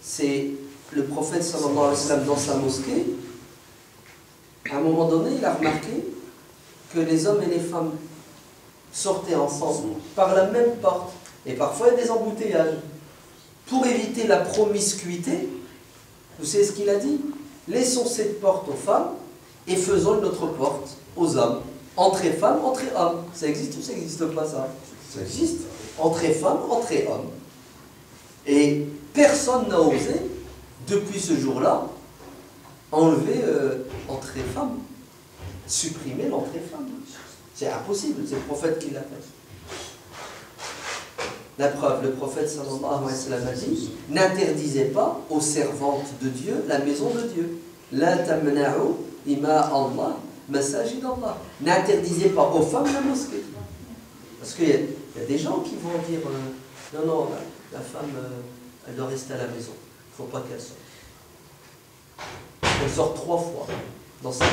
C'est le prophète sallallahu alayhi wa sallam dans sa mosquée. À un moment donné, il a remarqué que les hommes et les femmes sortaient ensemble par la même porte. Et parfois, il y a des embouteillages. Pour éviter la promiscuité, vous savez ce qu'il a dit? Laissons cette porte aux femmes et faisons une autre porte aux hommes. Entrée femme, entrée homme. Ça existe ou ça n'existe pas ça? Ça existe. Entrée femme, entrée homme. Et personne n'a osé, depuis ce jour-là, enlever entrée femme. Supprimer l'entrée femme. C'est impossible, c'est le prophète qui l'a fait. La preuve, le prophète sallallahu alayhi wa sallam a dit: n'interdisez pas aux servantes de Dieu la maison de Dieu. La tamna'u ima Allah masajid Allah. N'interdisez pas aux femmes la mosquée. Parce qu'il y a des gens qui vont dire non, non, la femme, elle doit rester à la maison. Il ne faut pas qu'elle sorte. Elle sort 3 fois dans sa vie.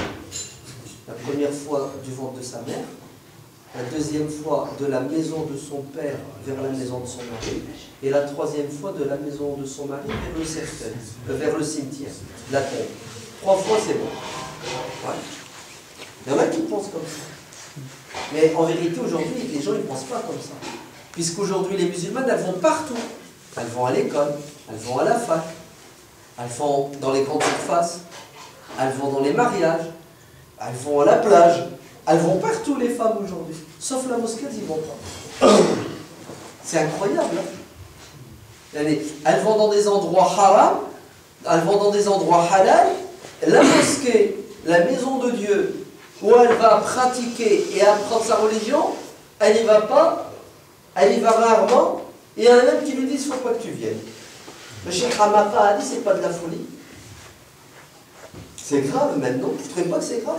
La première fois du ventre de sa mère, la deuxième fois de la maison de son père vers la maison de son mari, et la troisième fois de la maison de son mari vers le cercueil, vers le cimetière, la tombe. 3 fois c'est bon. Ouais. Il y en a qui pensent comme ça. Mais en vérité aujourd'hui, les gens ne pensent pas comme ça. Puisqu'aujourd'hui les musulmanes, elles vont partout. Elles vont à l'école, elles vont à la fac, elles vont dans les grandes surfaces, elles vont dans les mariages, elles vont à la plage. Elles vont partout, les femmes, aujourd'hui. Sauf la mosquée, elles n'y vont pas. C'est incroyable. Hein? Elles vont dans des endroits haram, elles vont dans des endroits halal. La mosquée, la maison de Dieu, où elle va pratiquer et apprendre sa religion, elle n'y va pas, elle y va rarement, et il y en a même qui lui disent: il ne faut pas que tu viennes. Le cheikh Hamaka a dit: c'est pas de la folie. C'est grave maintenant, vous ne trouvez pas que c'est grave?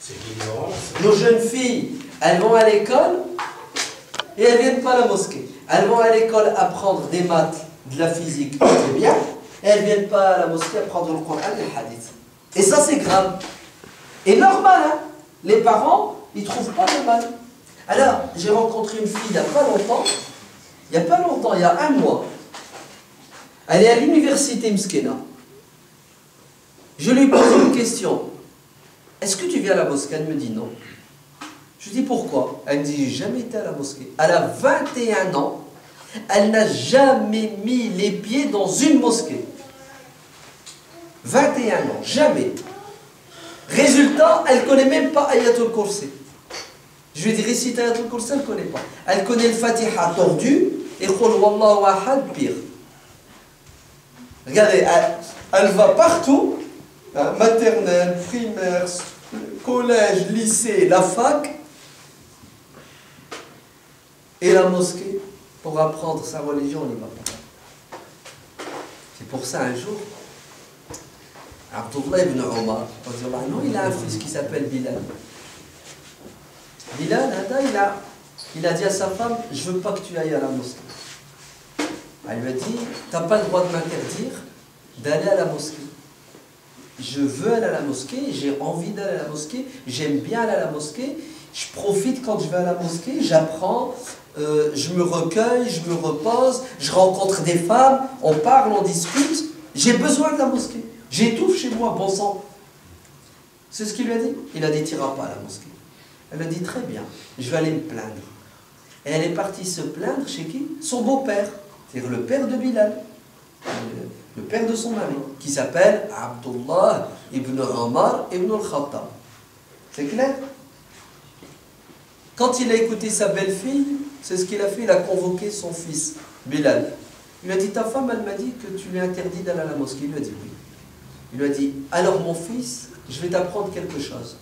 C'est l'ignorance. Nos jeunes filles, elles vont à l'école et elles ne viennent pas à la mosquée. Elles vont à l'école apprendre des maths, de la physique, c'est bien, et elles ne viennent pas à la mosquée apprendre le Coran et le hadith. Et ça, c'est grave. Et normal, hein? Les parents, ils ne trouvent pas de mal. Alors, j'ai rencontré une fille il n'y a pas longtemps, il y a 1 mois. Elle est à l'université Mskena. Je lui pose une question: est-ce que tu viens à la mosquée? Elle me dit non. Je lui dis pourquoi? Elle me dit: j'ai jamais été à la mosquée. Elle a 21 ans, elle n'a jamais mis les pieds dans une mosquée. 21 ans, jamais. Résultat, elle ne connaît même pas Ayatul Kursi. Je lui ai dit: récite Ayatul Kursi, elle ne connaît pas. Elle connaît le Fatiha tordu et Qul Wallahu Ahad pire. Regardez, elle va partout. Maternelle, primaire, collège, lycée, la fac et la mosquée pour apprendre sa religion, on n'y va pas. C'est pour ça un jour, Abdullah ibn Omar, il a un fils qui s'appelle Bilal. Bilal, il a dit à sa femme: je ne veux pas que tu ailles à la mosquée. Elle lui a dit: tu n'as pas le droit de m'interdire d'aller à la mosquée. Je veux aller à la mosquée, j'ai envie d'aller à la mosquée, j'aime bien aller à la mosquée, je profite quand je vais à la mosquée, j'apprends, je me recueille, je me repose, je rencontre des femmes, on parle, on discute, j'ai besoin de la mosquée, j'étouffe chez moi, bon sang. C'est ce qu'il lui a dit. Il a dit: tu n'iras pas à la mosquée. Elle a dit: très bien, je vais aller me plaindre. Et elle est partie se plaindre chez qui? Son beau-père, c'est-à-dire le père de Bilal. Le père de son mari, qui s'appelle Abdullah ibn Omar ibn al-Khattab. C'est clair? Quand il a écouté sa belle-fille, c'est ce qu'il a fait, il a convoqué son fils, Bilal. Il lui a dit: ta femme, elle m'a dit que tu lui as interdit d'aller à la mosquée. Il lui a dit oui. Il lui a dit: alors mon fils, je vais t'apprendre quelque chose.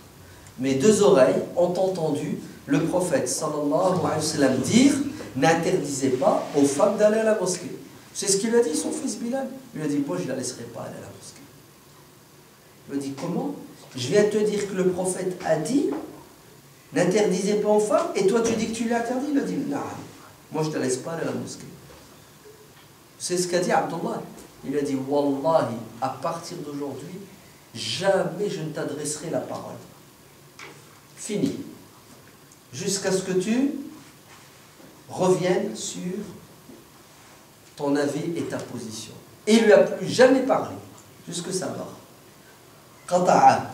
Mes 2 oreilles ont entendu le prophète sallallahu alayhi wa sallam dire: n'interdisez pas aux femmes d'aller à la mosquée. C'est ce qu'il a dit son fils Bilal. Il lui a dit: moi je ne la laisserai pas aller à la mosquée. Il lui a dit: comment? Je viens te dire que le prophète a dit: n'interdisez pas aux femmes, et toi tu dis que tu lui as interdit. Il a dit: non, moi je ne te laisse pas aller à la mosquée. C'est ce qu'a dit Abdullah. Il a dit: Wallahi, à partir d'aujourd'hui, jamais je ne t'adresserai la parole. Fini. Jusqu'à ce que tu reviennes sur ton avis et ta position. Et il ne lui a plus jamais parlé, jusque sa mort. Qata'a.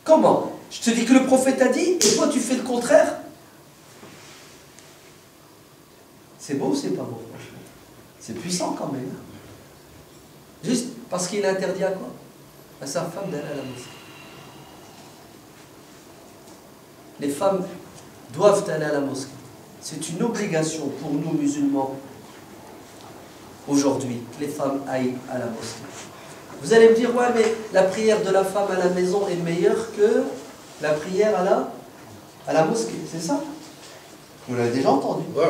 Comment? Je te dis que le prophète a dit, et toi tu fais le contraire? C'est beau ou c'est pas beau, franchement? C'est puissant quand même. Juste parce qu'il a interdit à quoi? À sa femme d'aller à la mosquée. les femmes doivent aller à la mosquée. C'est une obligation pour nous musulmans aujourd'hui que les femmes aillent à la mosquée. Vous allez me dire, ouais, mais la prière de la femme à la maison est meilleure que la prière à la mosquée, c'est ça? Vous l'avez déjà entendu? Ouais.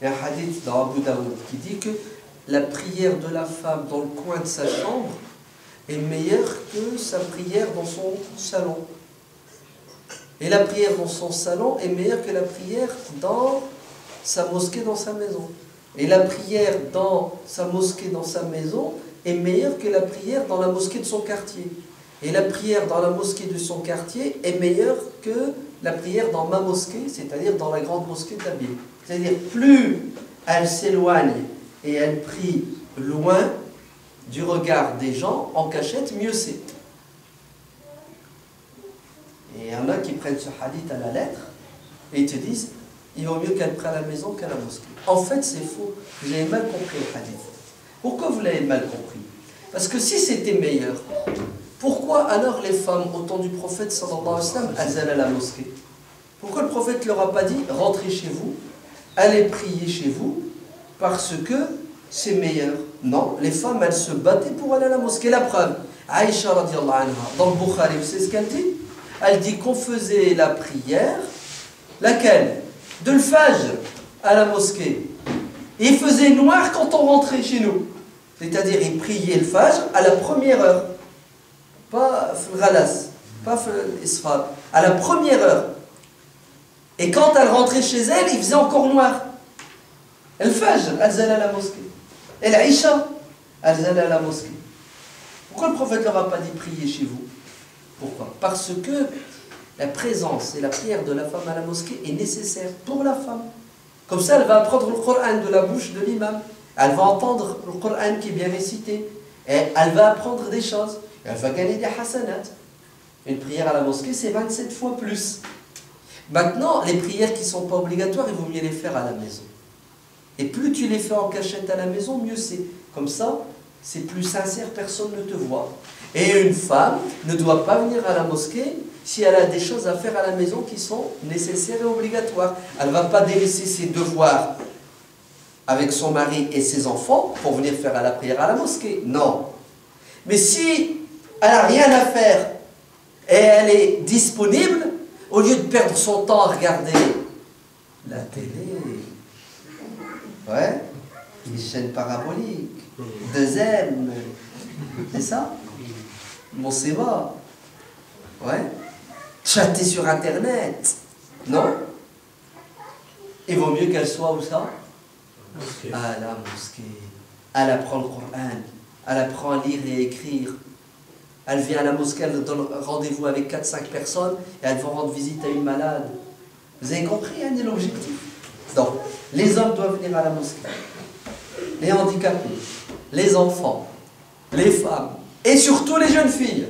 Il y a un hadith dans Abu Daoud qui dit que la prière de la femme dans le coin de sa chambre est meilleure que sa prière dans son salon. Et la prière dans son salon est meilleure que la prière dans sa mosquée, dans sa maison. Et la prière dans sa mosquée, dans sa maison, est meilleure que la prière dans la mosquée de son quartier. Et la prière dans la mosquée de son quartier est meilleure que la prière dans ma mosquée, c'est-à-dire dans la grande mosquée de la ville. C'est-à-dire, plus elle s'éloigne et elle prie loin du regard des gens, en cachette, mieux c'est. Et il y en a qui prennent ce hadith à la lettre et ils te disent, il vaut mieux qu'elle prie à la maison qu'à la mosquée. En fait, c'est faux. Vous avez mal compris le hadith. Pourquoi vous l'avez mal compris? Parce que si c'était meilleur, pourquoi alors les femmes, au temps du prophète sallallahu alayhi wa sallam, elles allaient à la mosquée? Pourquoi le prophète ne leur a pas dit, rentrez chez vous, allez prier chez vous, parce que c'est meilleur? Non, les femmes, elles se battaient pour aller à la mosquée. La preuve, Aïcha radiallahu anha, dans le Bukhari, vous savez ce qu'elle dit? Elle dit qu'on faisait la prière, laquelle? De l'fajr à la mosquée. Et il faisait noir quand on rentrait chez nous. C'est-à-dire, il priait le fajr à la première heure. Pas Ghalas, pas Isfar, à la première heure. Et quand elle rentrait chez elle, il faisait encore noir. Et le fajr, elles allaient à la mosquée. Et l'Aïcha, elles allaient à la mosquée. Pourquoi le prophète ne leur a pas dit prier chez vous? Pourquoi? Parce que la présence et la prière de la femme à la mosquée est nécessaire pour la femme. Comme ça, elle va apprendre le Coran de la bouche de l'imam. Elle va entendre le Coran qui est bien récité. Et elle va apprendre des choses. Elle va gagner des hasanat. Une prière à la mosquée, c'est 27 fois plus. Maintenant, les prières qui ne sont pas obligatoires, il vaut mieux les faire à la maison. Et plus tu les fais en cachette à la maison, mieux c'est. Comme ça, c'est plus sincère, personne ne te voit. Et une femme ne doit pas venir à la mosquée si elle a des choses à faire à la maison qui sont nécessaires et obligatoires. Elle ne va pas délaisser ses devoirs avec son mari et ses enfants pour venir faire la prière à la mosquée. Non. Mais si elle n'a rien à faire et elle est disponible, au lieu de perdre son temps à regarder la télé, ouais, les chaînes paraboliques, 2M, c'est ça? Bon, c'est vrai. Ouais. Chatter sur Internet. Non? Il vaut mieux qu'elle soit où ça? À la mosquée. Elle apprend le Coran. Elle apprend à lire et écrire. Elle vient à la mosquée, elle donne rendez-vous avec 4-5 personnes et elle va rendre visite à une malade. Vous avez compris, hein, l'objectif? Donc, les hommes doivent venir à la mosquée. Les handicapés, les enfants, les femmes et surtout les jeunes filles.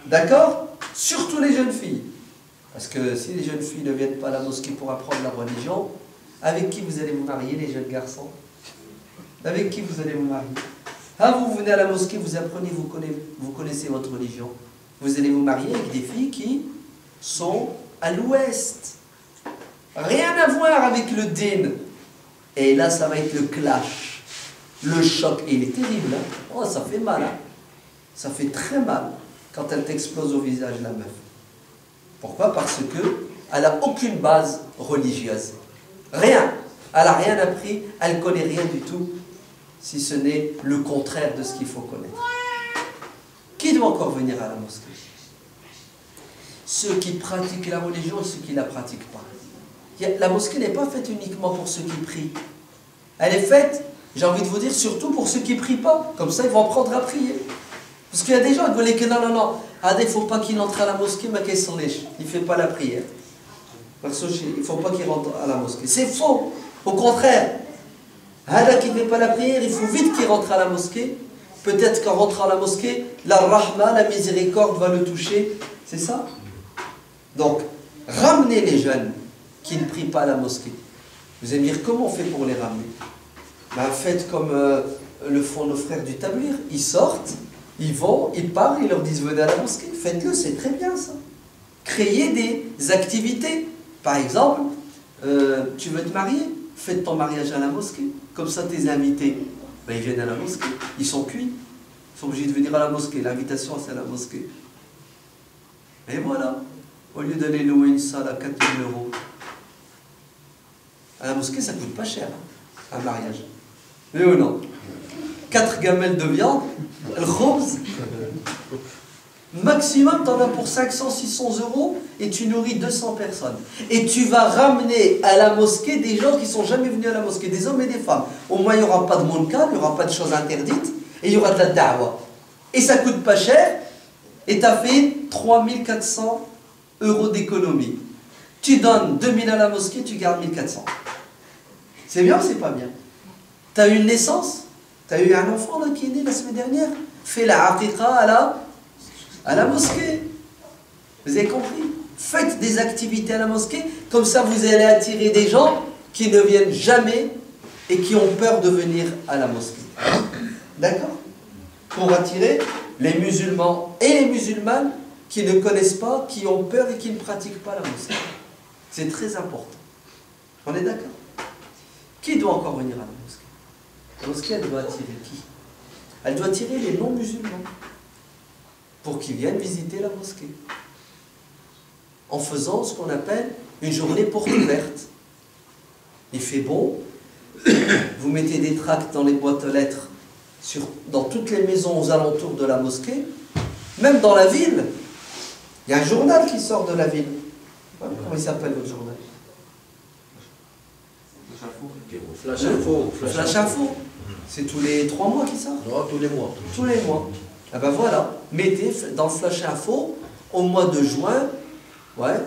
D'accord? Surtout les jeunes filles. Parce que si les jeunes filles ne viennent pas à la mosquée pour apprendre la religion, avec qui vous allez vous marier, les jeunes garçons? Avec qui vous allez vous marier? Ah, vous venez à la mosquée, vous apprenez, vous connaissez votre religion. Vous allez vous marier avec des filles qui sont à l'ouest. Rien à voir avec le din. Et là, ça va être le clash, le choc. Et il est terrible. Hein? Oh, ça fait mal. Hein? Ça fait très mal quand elle t'explose au visage, la meuf. Pourquoi? Parce qu'elle n'a aucune base religieuse. Rien. Elle n'a rien appris, elle ne connaît rien du tout, si ce n'est le contraire de ce qu'il faut connaître. Qui doit encore venir à la mosquée? Ceux qui pratiquent la religion et ceux qui ne la pratiquent pas. La mosquée n'est pas faite uniquement pour ceux qui prient. Elle est faite, j'ai envie de vous dire, surtout pour ceux qui ne prient pas. Comme ça, ils vont apprendre à prier. Parce qu'il y a des gens qui veulent dire non. Il ne faut pas qu'il entre à la mosquée, mais qu'il s'en lèche. Il ne fait pas la prière. Parce qu'il ne faut pas qu'il rentre à la mosquée. C'est faux. Au contraire. Là qui ne fait pas la prière, il faut vite qu'il rentre à la mosquée. Peut-être qu'en rentrant à la mosquée, la rahma, la miséricorde va le toucher. C'est ça? Donc, ramenez les jeunes qui ne prient pas à la mosquée. Vous allez me dire, comment on fait pour les ramener? Ben, faites comme le font nos frères du Tablir. Ils sortent, ils vont, ils parlent, ils leur disent venez à la mosquée. Faites-le, c'est très bien ça. créer des activités. Par exemple, tu veux te marier, fais ton mariage à la mosquée. Comme ça, tes invités, ben, ils viennent à la mosquée. Ils sont cuits. Ils sont obligés de venir à la mosquée. L'invitation, c'est à la mosquée. Et voilà. Au lieu d'aller louer une salle à 4 000 €. À la mosquée, ça coûte pas cher, hein, un mariage. Mais ou non? 4 gamelles de viande, le khobz, maximum, tu en as pour 500, 600 € et tu nourris 200 personnes. Et tu vas ramener à la mosquée des gens qui ne sont jamais venus à la mosquée, des hommes et des femmes. Au moins, il n'y aura pas de munkar, il n'y aura pas de choses interdites et il y aura de la da'wa. Et ça coûte pas cher et tu as fait 3400 € d'économie. Tu donnes 2000 à la mosquée, tu gardes 1400. C'est bien ou c'est pas bien? Tu as eu une naissance? Tu as eu un enfant là, qui est né la semaine dernière? Fais la aqiqa à la mosquée. Vous avez compris? Faites des activités à la mosquée, comme ça vous allez attirer des gens qui ne viennent jamais et qui ont peur de venir à la mosquée. D'accord? Pour attirer les musulmans et les musulmanes qui ne connaissent pas, qui ont peur et qui ne pratiquent pas la mosquée. C'est très important. On est d'accord? Qui doit encore venir à la mosquée? La mosquée, elle doit attirer qui? Elle doit attirer les non-musulmans pour qu'ils viennent visiter la mosquée. En faisant ce qu'on appelle une journée porte ouverte. Il fait beau, vous mettez des tracts dans les boîtes aux lettres, dans toutes les maisons aux alentours de la mosquée, même dans la ville. Il y a un journal qui sort de la ville. Comment il s'appelle votre journal? Flash Info. Flash Info. C'est tous les 3 mois qu'il sort? Non, tous les mois. Tous les mois. Ah ben voilà, mettez dans Flash Info, au mois de juin, ouais,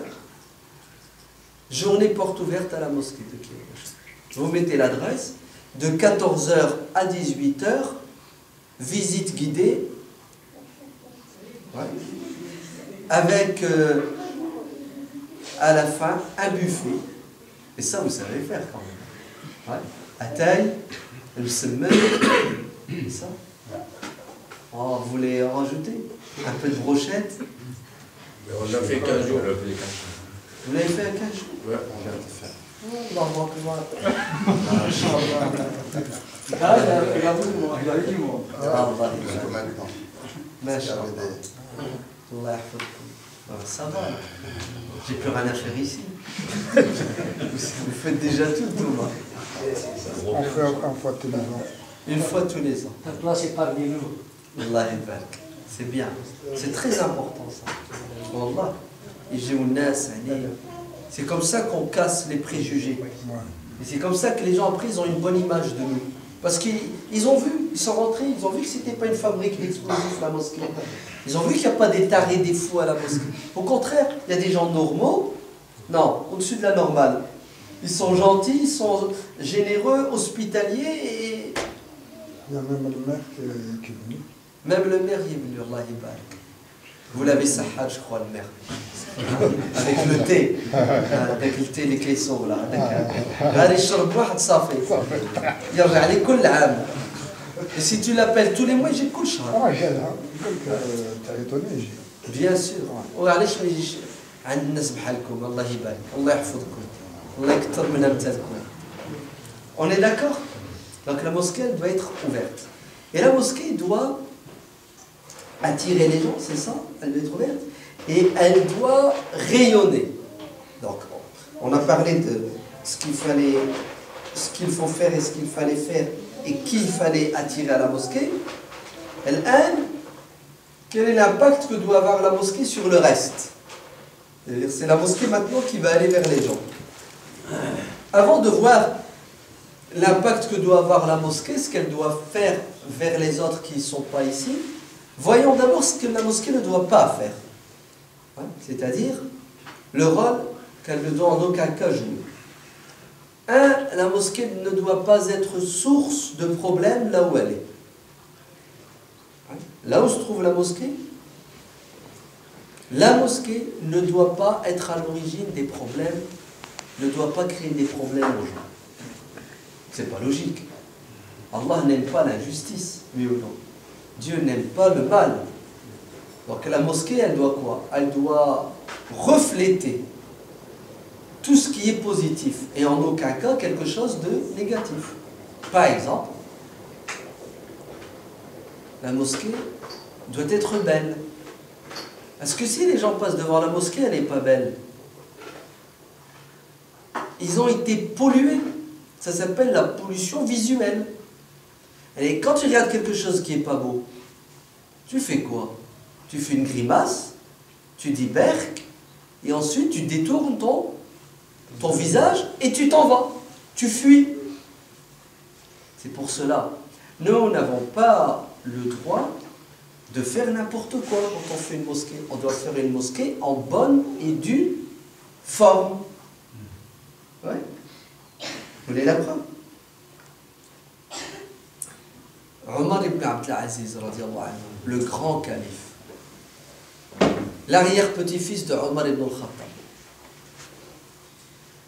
journée porte ouverte à la mosquée de Kérouch. Vous mettez l'adresse, de 14 h à 18 h, visite guidée, ouais, avec à la fin un buffet. Et ça, vous savez faire quand même. Ouais. Ataï, le semmel, et ça. Oh, vous voulez en rajouter? Un peu de brochette? On l'a fait 15 jours. Vous l'avez fait à 15 jours? Ouais, on vient de le faire. Ça va. J'ai plus rien à faire ici. Vous faites déjà tout, Thomas. On fait une fois tous les ans. Une fois tous les ans. La place est parmi nous. Allah barak. C'est bien. C'est très important ça. Wallah. C'est comme ça qu'on casse les préjugés. Et c'est comme ça que les gens après ils ont une bonne image de nous. Parce qu'ils ont vu, ils sont rentrés, ils ont vu que c'était pas une fabrique d'explosifs la mosquée. Ils ont vu qu'il n'y a pas des tarés, des fous à la mosquée. Au contraire, il y a des gens normaux, non, au-dessus de la normale. Ils sont gentils, ils sont généreux, hospitaliers et... Il y a même le maire qui est venu. Même le maire il est venu, Allah barak. Vous l'avez sahad, je crois, le maire. Avec le thé. Avec le thé, les clessons, là. Allez, شرب واحد صافي. يرجع لي كل عام. Et si tu l'appelles tous les mois, j'ai كل شهر. Ah, j'ai là. T'as étonné, j'ai. Bien sûr. وعلاش ما يجيش عند الناس بحالكم الله يبارك الله يحفظكم الله يكثر من امثالكم. On est d'accord? Donc la mosquée elle doit être ouverte. Et la mosquée doit attirer les gens, c'est ça? Elle doit être ouverte. Et elle doit rayonner. Donc on a parlé de ce qu'il faut faire et ce qu'il fallait faire et qui il fallait attirer à la mosquée. Quel est l'impact que doit avoir la mosquée sur le reste? C'est la mosquée maintenant qui va aller vers les gens. Avant de voir l'impact que doit avoir la mosquée, ce qu'elle doit faire vers les autres qui ne sont pas ici, voyons d'abord ce que la mosquée ne doit pas faire. Ouais, c'est-à-dire le rôle qu'elle ne doit en aucun cas jouer. La mosquée ne doit pas être source de problèmes là où elle est. Là où se trouve la mosquée ne doit pas être à l'origine des problèmes, ne doit pas créer des problèmes aux gens. C'est pas logique. Allah n'aime pas l'injustice, oui ou non? Dieu n'aime pas le mal. Donc la mosquée, elle doit quoi? Elle doit refléter tout ce qui est positif et en aucun cas quelque chose de négatif. Par exemple, la mosquée doit être belle. Parce que si les gens passent devant la mosquée, elle n'est pas belle. Ils ont été pollués. Ça s'appelle la pollution visuelle. Et quand tu regardes quelque chose qui n'est pas beau, tu fais quoi? Tu fais une grimace, tu dis berk, et ensuite tu détournes ton visage et tu t'en vas. Tu fuis. C'est pour cela. Nous n'avons pas le droit de faire n'importe quoi quand on fait une mosquée. On doit faire une mosquée en bonne et due forme. Ouais. Vous voulez la preuve? Omar ibn Abdel Aziz, le grand calife, l'arrière-petit-fils de Omar ibn al-Khattab.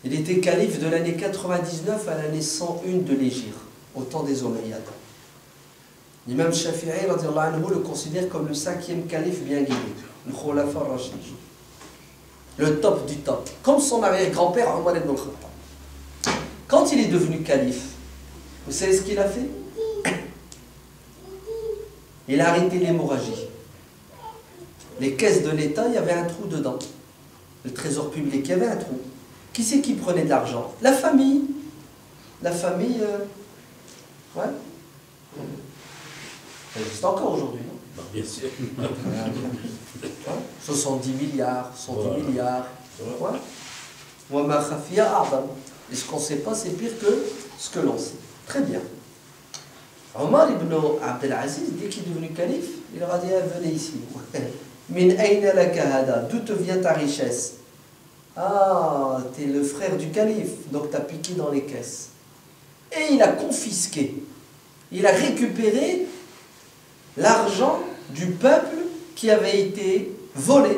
Il était calife de l'année 99 à l'année 101 de l'Hégire, au temps des Omeyyades. L'imam Shafi'i le considère comme le 5e calife bien guidé, le Khulafa ar-Rashid, le top du top, comme son arrière-grand-père Omar ibn al-Khattab. Quand il est devenu calife, vous savez ce qu'il a fait? Il a arrêté l'hémorragie. Les caisses de l'État, il y avait un trou dedans. Le trésor public, il y avait un trou. Qui c'est qui prenait de l'argent? La famille. La famille, ouais. Ça existe encore aujourd'hui, non? Bien sûr. 70 milliards, 110 milliards. Ouais. Et ce qu'on ne sait pas, c'est pire que ce que l'on sait. Très bien. Omar ibn Abdel Aziz, dès qu'il est devenu calife, il leur a dit venez ici. Min ayna laka hada, d'où te vient ta richesse? Ah, t'es le frère du calife, donc t'as piqué dans les caisses. Et il a confisqué, il a récupéré l'argent du peuple qui avait été volé,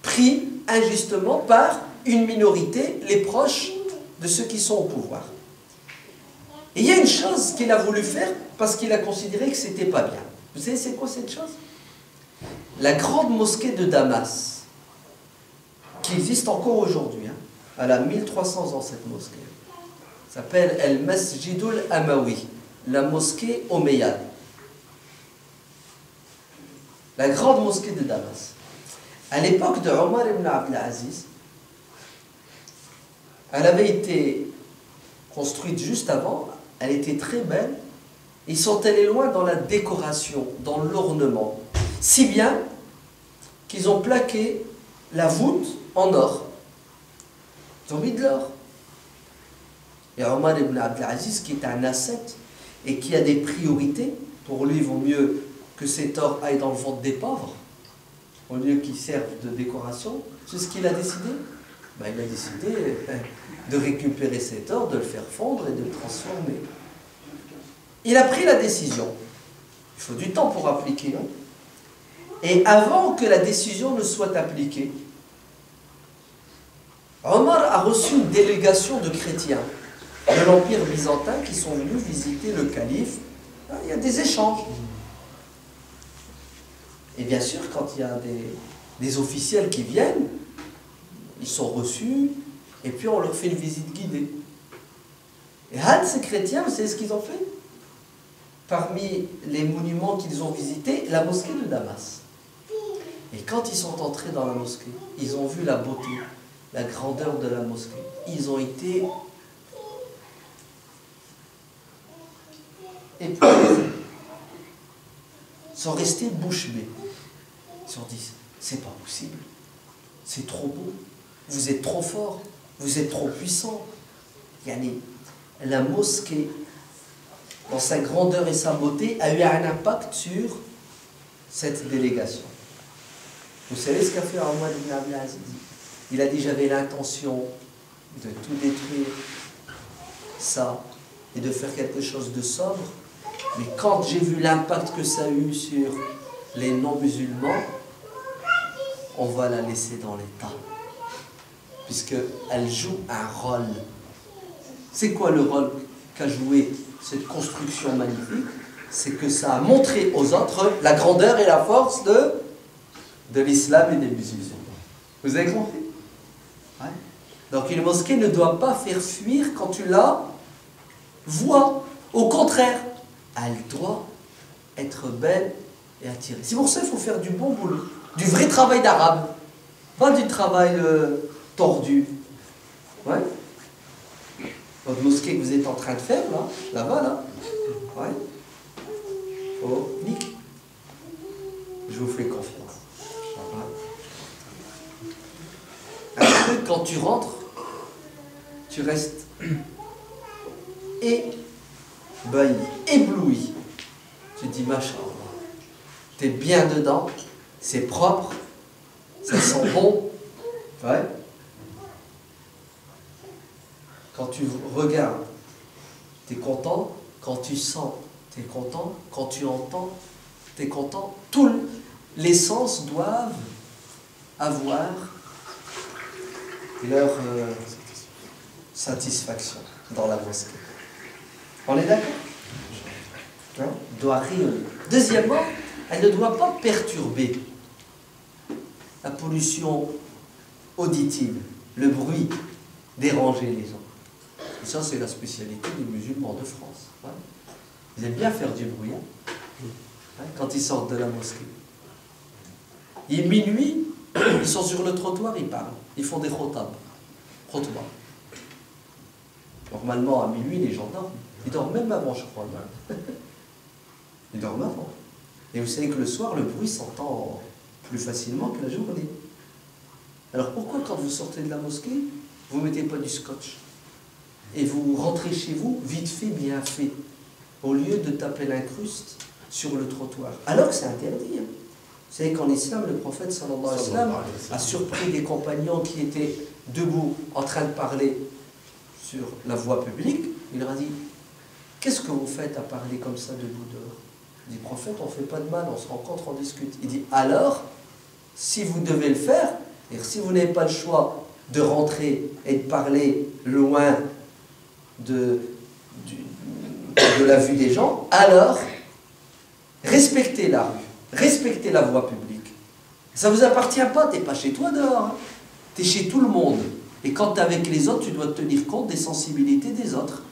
pris injustement par une minorité, les proches de ceux qui sont au pouvoir. Et il y a une chose qu'il a voulu faire parce qu'il a considéré que c'était pas bien. Vous savez c'est quoi cette chose? La grande mosquée de Damas, qui existe encore aujourd'hui, hein. Elle a 1300 ans cette mosquée, s'appelle El Masjidul Amawi, la mosquée omeyyade. La grande mosquée de Damas. À l'époque de Omar ibn Abdel Aziz, elle avait été construite juste avant, elle était très belle. Ils sont allés loin dans la décoration, dans l'ornement, si bien qu'ils ont plaqué la voûte en or. Ils ont mis de l'or. Et Omar ibn Abdel Aziz, qui est un ascète et qui a des priorités, pour lui, il vaut mieux que cet or aille dans le ventre des pauvres, au lieu qu'il serve de décoration. C'est ce qu'il a décidé. Ben, il a décidé de récupérer cet or, de le faire fondre et de le transformer. Il a pris la décision. Il faut du temps pour appliquer. Hein? Et avant que la décision ne soit appliquée, Omar a reçu une délégation de chrétiens de l'Empire byzantin qui sont venus visiter le calife. Il y a des échanges. Et bien sûr, quand il y a des officiels qui viennent, ils sont reçus, et puis on leur fait une visite guidée. Et un de ces chrétiens, vous savez ce qu'ils ont fait? Parmi les monuments qu'ils ont visités, la mosquée de Damas. Et quand ils sont entrés dans la mosquée, ils ont vu la beauté, la grandeur de la mosquée. Ils ont été épuisés. Ils sont restés bouche bée. Ils se sont dit, c'est pas possible, c'est trop beau, vous êtes trop fort, vous êtes trop puissant. Yani, la mosquée, dans sa grandeur et sa beauté, a eu un impact sur cette délégation. Vous savez ce qu'a fait Omar ibn Abdel Aziz? Il a dit, j'avais l'intention de tout détruire, ça, et de faire quelque chose de sobre, mais quand j'ai vu l'impact que ça a eu sur les non-musulmans, on va la laisser dans l'état, puisqu'elle joue un rôle. C'est quoi le rôle qu'a joué cette construction magnifique? C'est que ça a montré aux autres la grandeur et la force de l'islam et des musulmans. Vous avez compris? Ouais. Donc une mosquée ne doit pas faire fuir quand tu la vois. Au contraire, elle doit être belle et attirée. C'est pour ça qu'il faut faire du bon boulot, du vrai travail d'arabe, pas du travail tordu. Ouais. Votre mosquée que vous êtes en train de faire, là, là-bas, là, ouais. Oh, nickel. Je vous fais confiance. Ouais. Après, quand tu rentres, tu restes ébahi, ébloui. Tu te dis, machallah, t'es bien dedans, c'est propre, ça sent bon. Ouais. Quand tu regardes, tu es content. Quand tu sens, tu es content. Quand tu entends, tu es content. Tous les sens doivent avoir leur satisfaction dans la mosquée. On est d'accord? Hein? Doit rayonner. Deuxièmement, elle ne doit pas perturber la pollution auditive, le bruit, déranger les gens. Et ça, c'est la spécialité des musulmans de France. Ouais. Ils aiment bien faire du bruit, hein, quand ils sortent de la mosquée. Il est minuit, ils sont sur le trottoir, ils parlent. Ils font des khotab. Normalement, à minuit, les gens dorment. Ils dorment même avant, je crois. Ils dorment avant. Et vous savez que le soir, le bruit s'entend plus facilement que la journée. Alors pourquoi, quand vous sortez de la mosquée, vous ne mettez pas du scotch et vous rentrez chez vous, vite fait, bien fait, au lieu de taper l'incruste sur le trottoir? Alors que c'est interdit. Hein. Vous savez qu'en islam, le prophète sallallahu alayhi wa sallam a surpris des compagnons qui étaient debout en train de parler sur la voie publique. Il leur a dit, qu'est-ce que vous faites à parler comme ça debout dehors? Il dit, prophète, on ne fait pas de mal, on se rencontre, on discute. Il dit, alors, si vous devez le faire, et si vous n'avez pas le choix de rentrer et de parler loin de la vue des gens, alors respectez la rue, respectez la voie publique. Ça ne vous appartient pas, tu n'es pas chez toi dehors, hein. Tu es chez tout le monde. Et quand tu es avec les autres, tu dois tenir compte des sensibilités des autres.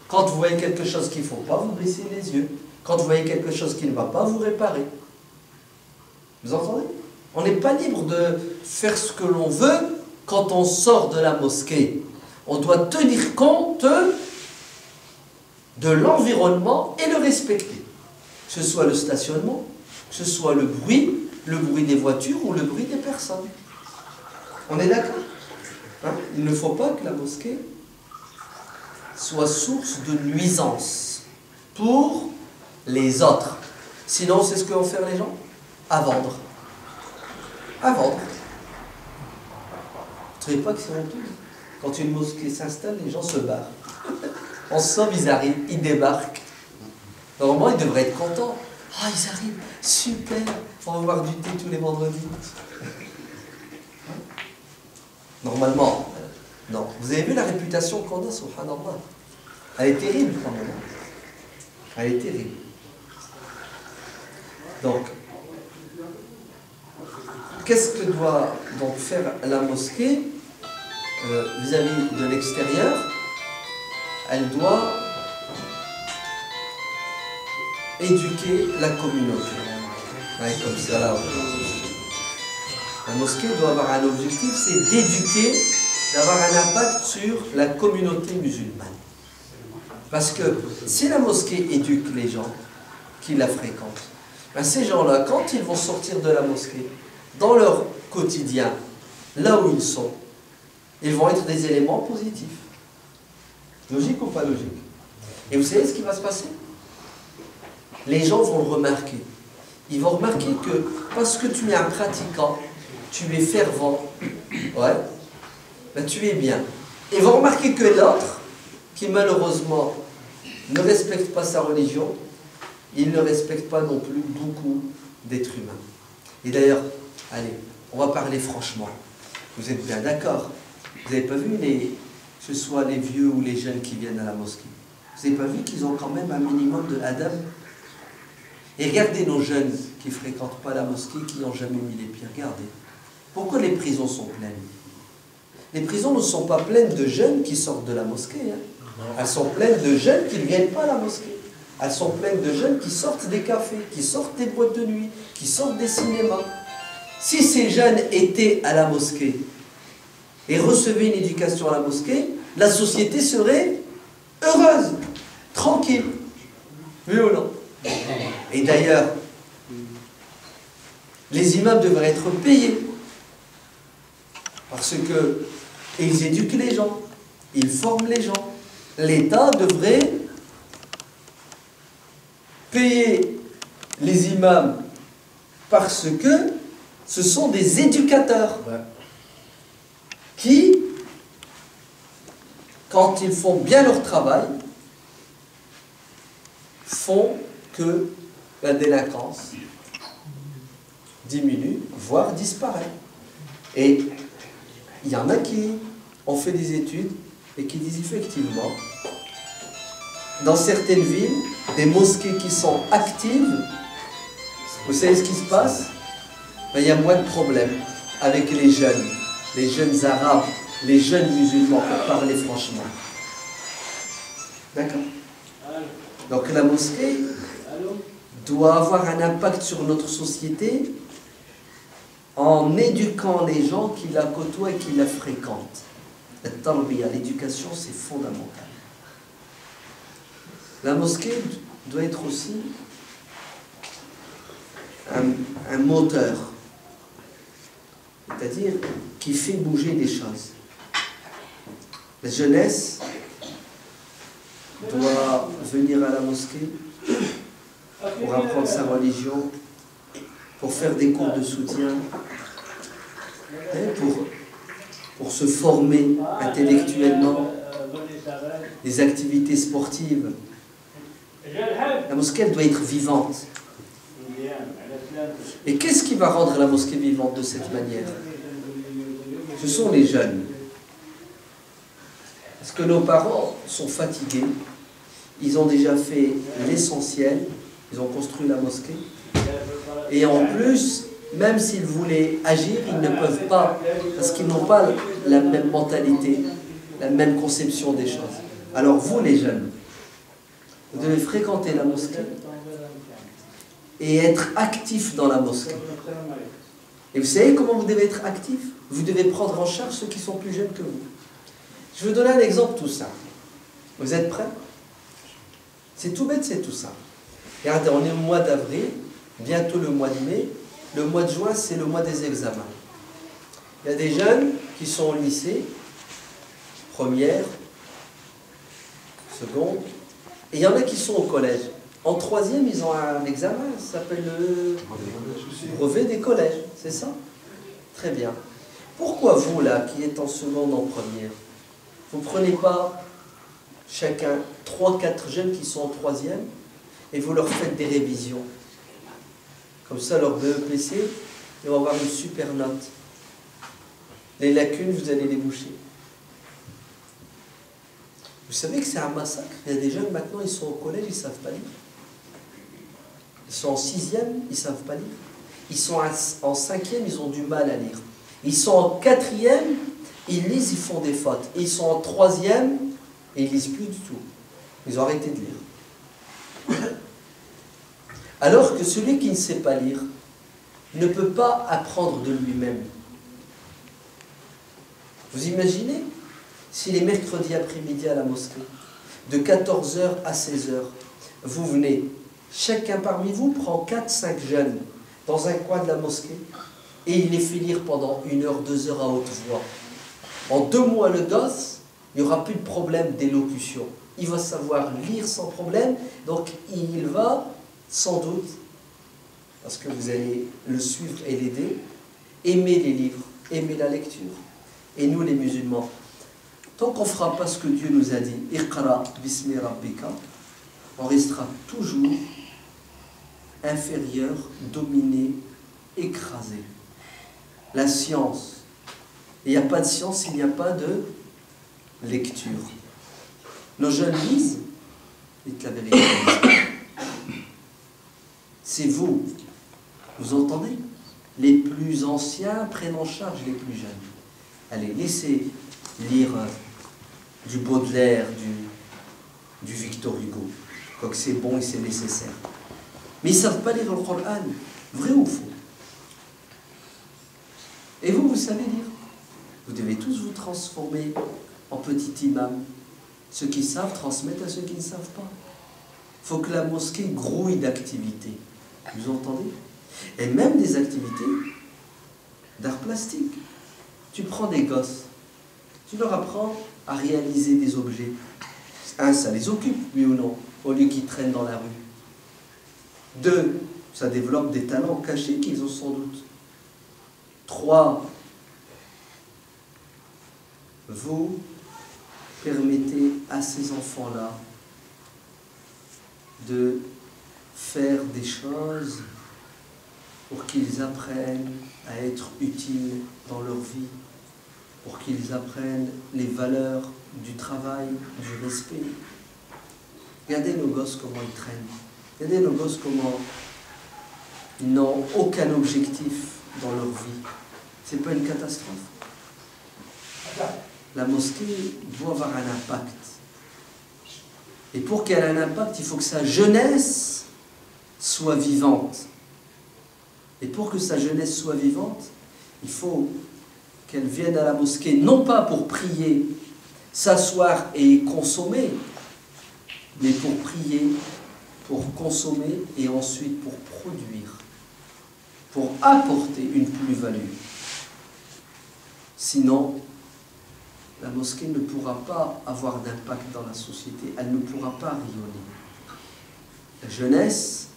Quand vous voyez quelque chose qu'il ne faut pas, vous baissez les yeux. Quand vous voyez quelque chose qui ne va pas, vous réparez. Vous entendez? On n'est pas libre de faire ce que l'on veut quand on sort de la mosquée. On doit tenir compte de l'environnement et le respecter. Que ce soit le stationnement, que ce soit le bruit des voitures ou le bruit des personnes. On est d'accord? Hein? Il ne faut pas que la mosquée soit source de nuisance pour les autres. Sinon, c'est ce que vont faire les gens? À vendre. À vendre. Vous ne trouvez pas que c'est honteux? Quand une mosquée s'installe, les gens se barrent. En somme, ils arrivent, ils débarquent. Normalement, ils devraient être contents. Ah, ils arrivent, super, on va boire du thé tous les vendredis. Normalement, non. Vous avez vu la réputation qu'on a, subhanallah. Elle est terrible quand même. Elle est terrible. Donc, qu'est-ce que doit donc faire la mosquée vis-à-vis de l'extérieur? Elle doit éduquer la communauté. Ouais, comme ça, là. La mosquée doit avoir un objectif, c'est d'éduquer, d'avoir un impact sur la communauté musulmane. Parce que si la mosquée éduque les gens qui la fréquentent, ben ces gens-là, quand ils vont sortir de la mosquée, dans leur quotidien, là où ils sont, ils vont être des éléments positifs. Logique ou pas logique? Et vous savez ce qui va se passer? Les gens vont le remarquer. Ils vont remarquer que parce que tu es un pratiquant, tu es fervent, ouais, ben tu es bien. Ils vont remarquer que l'autre, qui malheureusement ne respecte pas sa religion, il ne respecte pas non plus beaucoup d'êtres humains. Et d'ailleurs, allez, on va parler franchement. Vous êtes bien d'accord? Vous n'avez pas vu que ce soit les vieux ou les jeunes qui viennent à la mosquée? Vous n'avez pas vu qu'ils ont quand même un minimum de adab? Et regardez nos jeunes qui ne fréquentent pas la mosquée, qui n'ont jamais mis les pieds. Regardez. Pourquoi les prisons sont pleines? Les prisons ne sont pas pleines de jeunes qui sortent de la mosquée. Elles sont pleines de jeunes qui ne viennent pas à la mosquée. Elles sont pleines de jeunes qui sortent des cafés, qui sortent des boîtes de nuit, qui sortent des cinémas. Si ces jeunes étaient à la mosquée et recevaient une éducation à la mosquée, la société serait heureuse, tranquille. Oui ou non? Et d'ailleurs, les imams devraient être payés parce qu'ils éduquent les gens, ils forment les gens. L'État devrait payer les imams parce que ce sont des éducateurs qui, quand ils font bien leur travail, font que la délinquance diminue, voire disparaît. Et il y en a qui ont fait des études et qui disent effectivement, dans certaines villes, des mosquées qui sont actives, vous savez ce qui se passe? Il y a moins de problèmes avec les jeunes arabes, les jeunes musulmans, pour parler franchement. D'accord? Donc la mosquée doit avoir un impact sur notre société en éduquant les gens qui la côtoient et qui la fréquentent. L'éducation, c'est fondamental. La mosquée doit être aussi un moteur, c'est-à-dire qui fait bouger les choses. La jeunesse doit venir à la mosquée pour apprendre sa religion, pour faire des cours de soutien, pour se former intellectuellement, des activités sportives. La mosquée, elle doit être vivante. Et qu'est-ce qui va rendre la mosquée vivante de cette manière? Ce sont les jeunes. Parce que nos parents sont fatigués, ils ont déjà fait l'essentiel, ils ont construit la mosquée, et en plus, même s'ils voulaient agir, ils ne peuvent pas, parce qu'ils n'ont pas la même mentalité, la même conception des choses. Alors vous, les jeunes, vous devez fréquenter la mosquée et être actif dans la mosquée. Et vous savez comment vous devez être actif? Vous devez prendre en charge ceux qui sont plus jeunes que vous. Je vais vous donner un exemple tout simple. Vous êtes prêts? C'est tout bête, c'est tout simple. Regardez, on est au mois d'avril, bientôt le mois de mai. Le mois de juin, c'est le mois des examens. Il y a des jeunes qui sont au lycée, première, seconde, et il y en a qui sont au collège. En troisième, ils ont un examen, ça s'appelle le brevet des collèges, c'est ça? Très bien. Pourquoi vous, là, qui êtes en seconde, en première, vous ne prenez pas chacun 3-4 jeunes qui sont en troisième et vous leur faites des révisions? Comme ça, leur BEPC, ils vont avoir une super note. Les lacunes, vous allez les boucher. Vous savez que c'est un massacre. Il y a des jeunes, maintenant, ils sont au collège, ils ne savent pas lire. Ils sont en 6e, ils ne savent pas lire. Ils sont en 5e, ils ont du mal à lire. Ils sont en 4e, ils lisent, ils font des fautes. Ils sont en 3e, et ils ne lisent plus du tout. Ils ont arrêté de lire. Alors que celui qui ne sait pas lire ne peut pas apprendre de lui-même. Vous imaginez si les mercredis après-midi à la mosquée, de 14h à 16h, vous venez, chacun parmi vous prend 4-5 jeunes dans un coin de la mosquée et il les fait lire pendant 1 heure, 2 heures à haute voix. En 2 mois, le gosse, il n'y aura plus de problème d'élocution. Il va savoir lire sans problème, donc il va sans doute, parce que vous allez le suivre et l'aider, aimer les livres, aimer la lecture. Et nous, les musulmans, tant qu'on ne fera pas ce que Dieu nous a dit, Iqra bismi rabbika, on restera toujours inférieur, dominé, écrasé. La science, il n'y a pas de science, il n'y a pas de lecture. Nos jeunes lisent, dites la vérité. C'est vous, vous entendez? les plus anciens prennent en charge les plus jeunes. Allez, laissez lire du Baudelaire, du Victor Hugo. Quoique c'est bon et c'est nécessaire. Mais ils ne savent pas lire le Coran. Vrai ou faux? Et vous savez lire. Vous devez tous vous transformer en petit imam. Ceux qui savent transmettent à ceux qui ne savent pas. Il faut que la mosquée grouille d'activités. Vous entendez? Et même des activités d'art plastique. Tu prends des gosses, tu leur apprends à réaliser des objets. Un, ça les occupe, oui ou non, au lieu qu'ils traînent dans la rue. Deux, ça développe des talents cachés qu'ils ont sans doute. Trois, vous permettez à ces enfants-là de faire des choses pour qu'ils apprennent à être utiles dans leur vie, pour qu'ils apprennent les valeurs du travail, du respect. Regardez nos gosses comment ils traînent. Regardez nos gosses comment ils n'ont aucun objectif dans leur vie. C'est pas une catastrophe. La mosquée doit avoir un impact. Et pour qu'elle ait un impact, il faut que sa jeunesse soit vivante. Et pour que sa jeunesse soit vivante, il faut qu'elle vienne à la mosquée, non pas pour prier, s'asseoir et consommer, mais pour prier, pour consommer et ensuite pour produire, pour apporter une plus-value. Sinon, la mosquée ne pourra pas avoir d'impact dans la société, elle ne pourra pas rayonner. La jeunesse,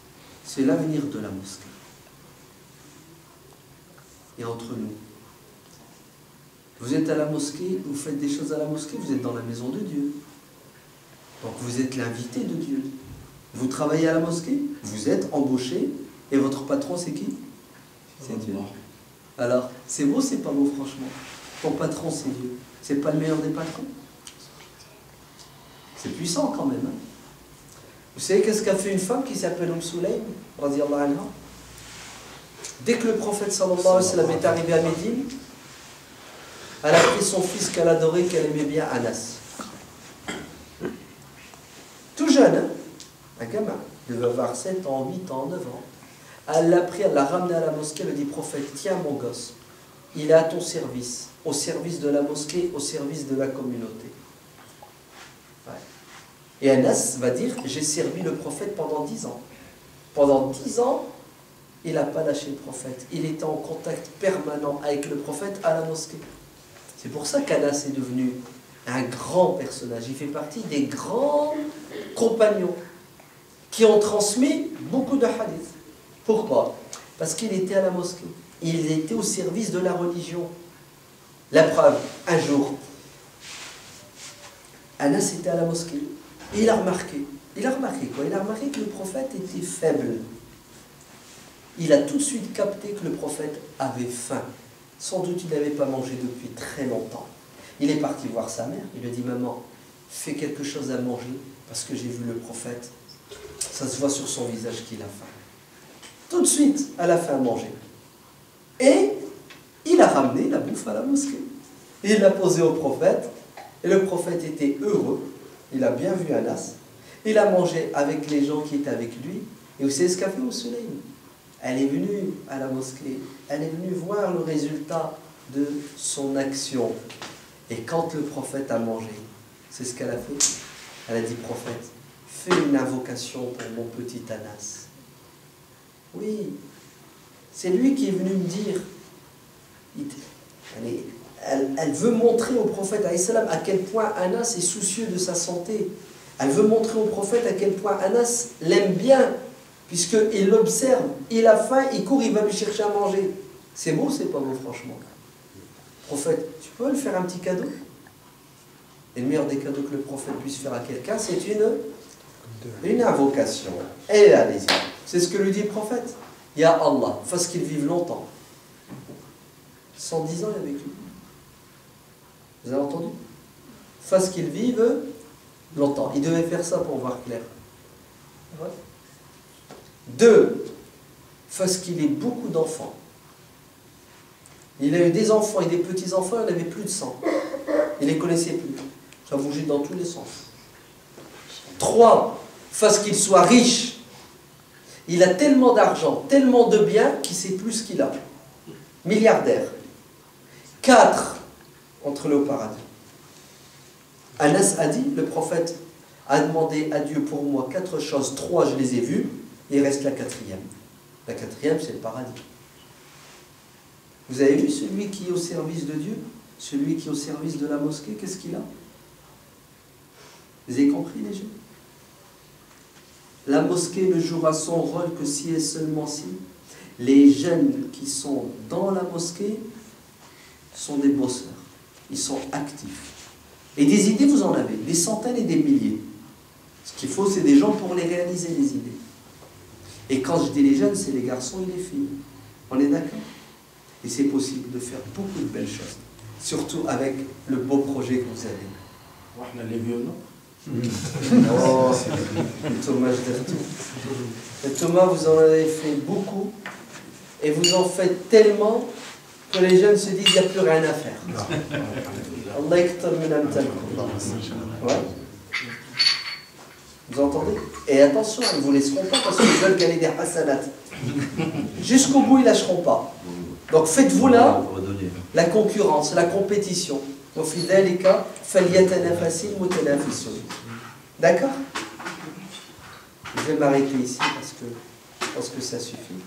c'est l'avenir de la mosquée. Et entre nous, vous êtes à la mosquée, vous faites des choses à la mosquée, vous êtes dans la maison de Dieu. Donc vous êtes l'invité de Dieu. Vous travaillez à la mosquée, vous êtes embauché, et votre patron c'est qui? C'est Dieu. Alors, c'est beau, c'est pas beau franchement. Ton patron c'est Dieu. C'est pas le meilleur des patrons? C'est puissant quand même. Hein? Vous savez qu'est-ce qu'a fait une femme qui s'appelle Sulaym, radiyallahu anha? Dès que le prophète sallallahu alayhi wa sallam est arrivé à Médine, elle a pris son fils qu'elle adorait, qu'elle aimait bien, Anas. Tout jeune, hein? Un gamin. Il devait avoir 7 ans, 8 ans, 9 ans. Elle l'a pris, elle l'a ramené à la mosquée, elle a dit, prophète, tiens mon gosse, il est à ton service, au service de la mosquée, au service de la communauté. Ouais. Et Anas va dire, j'ai servi le prophète pendant 10 ans. Pendant 10 ans, il n'a pas lâché le prophète. Il était en contact permanent avec le prophète à la mosquée. C'est pour ça qu'Anas est devenu un grand personnage. Il fait partie des grands compagnons qui ont transmis beaucoup de hadiths. Pourquoi? Parce qu'il était à la mosquée. Il était au service de la religion. La preuve, un jour, Anas était à la mosquée et il a remarqué. Il a remarqué quoi? Il a remarqué que le prophète était faible. Il a tout de suite capté que le prophète avait faim. Sans doute il n'avait pas mangé depuis très longtemps. Il est parti voir sa mère. Il lui a dit, maman, fais quelque chose à manger parce que j'ai vu le prophète. Ça se voit sur son visage qu'il a faim. Tout de suite, elle a fait à manger. Et il a ramené la bouffe à la mosquée. Et il l'a posée au prophète. Et le prophète était heureux. Il a bien vu Anas. Il a mangé avec les gens qui étaient avec lui. Et vous savez ce qu'a fait Sulaym? Elle est venue à la mosquée. Elle est venue voir le résultat de son action. Et quand le prophète a mangé, c'est ce qu'elle a fait. Elle a dit, prophète, fais une invocation pour mon petit Anas. Oui, c'est lui qui est venu me dire. Elle veut montrer au prophète à quel point Anas est soucieux de sa santé. Elle veut montrer au prophète à quel point Anas l'aime bien, puisqu'il l'observe, il a faim, il court, il va lui chercher à manger. C'est beau, c'est pas beau franchement. Prophète, tu peux lui faire un petit cadeau? Et le meilleur des cadeaux que le prophète puisse faire à quelqu'un, c'est une invocation. Et allez-y. C'est ce que lui dit le prophète. Ya Allah, fasse qu'il vive longtemps. 110 ans il a vécu. Vous avez entendu? Fasse qu'il vive longtemps. Il devait faire ça pour voir clair. Ouais. 2. Fasse qu'il ait beaucoup d'enfants. Il a eu des enfants et des petits-enfants, il n'avait plus de 100. Il ne les connaissait plus. Ça bougeait dans tous les sens. 3, face qu'il soit riche, il a tellement d'argent, tellement de biens qu'il ne sait plus ce qu'il a. Milliardaire. 4, entre-le au paradis. Anas a dit, le prophète a demandé à Dieu pour moi 4 choses, 3 je les ai vues, et il reste la 4e. La 4e, c'est le paradis. Vous avez vu celui qui est au service de Dieu? Celui qui est au service de la mosquée, qu'est-ce qu'il a? Vous avez compris les jeunes? La mosquée ne jouera son rôle que si et seulement si les jeunes qui sont dans la mosquée sont des bosseurs. Ils sont actifs. Et des idées, vous en avez, des centaines et des milliers. Ce qu'il faut, c'est des gens pour les réaliser, les idées. Et quand je dis les jeunes, c'est les garçons et les filles. On est d'accord? Et c'est possible de faire beaucoup de belles choses. Surtout avec le beau projet que vous avez. On a les vieux, non? Oh, Thomas, je dis tout. Et Thomas, vous en avez fait beaucoup. Et vous en faites tellement que les jeunes se disent qu'il n'y a plus rien à faire. Allah yaktar min amthalikum. Ouais. Vous entendez? Et attention, ils ne vous laisseront pas parce qu'ils veulent gagner des hasanat. Jusqu'au bout, ils ne lâcheront pas. Donc faites-vous là la concurrence, la compétition. D'accord? Je vais m'arrêter ici parce que je pense que ça suffit.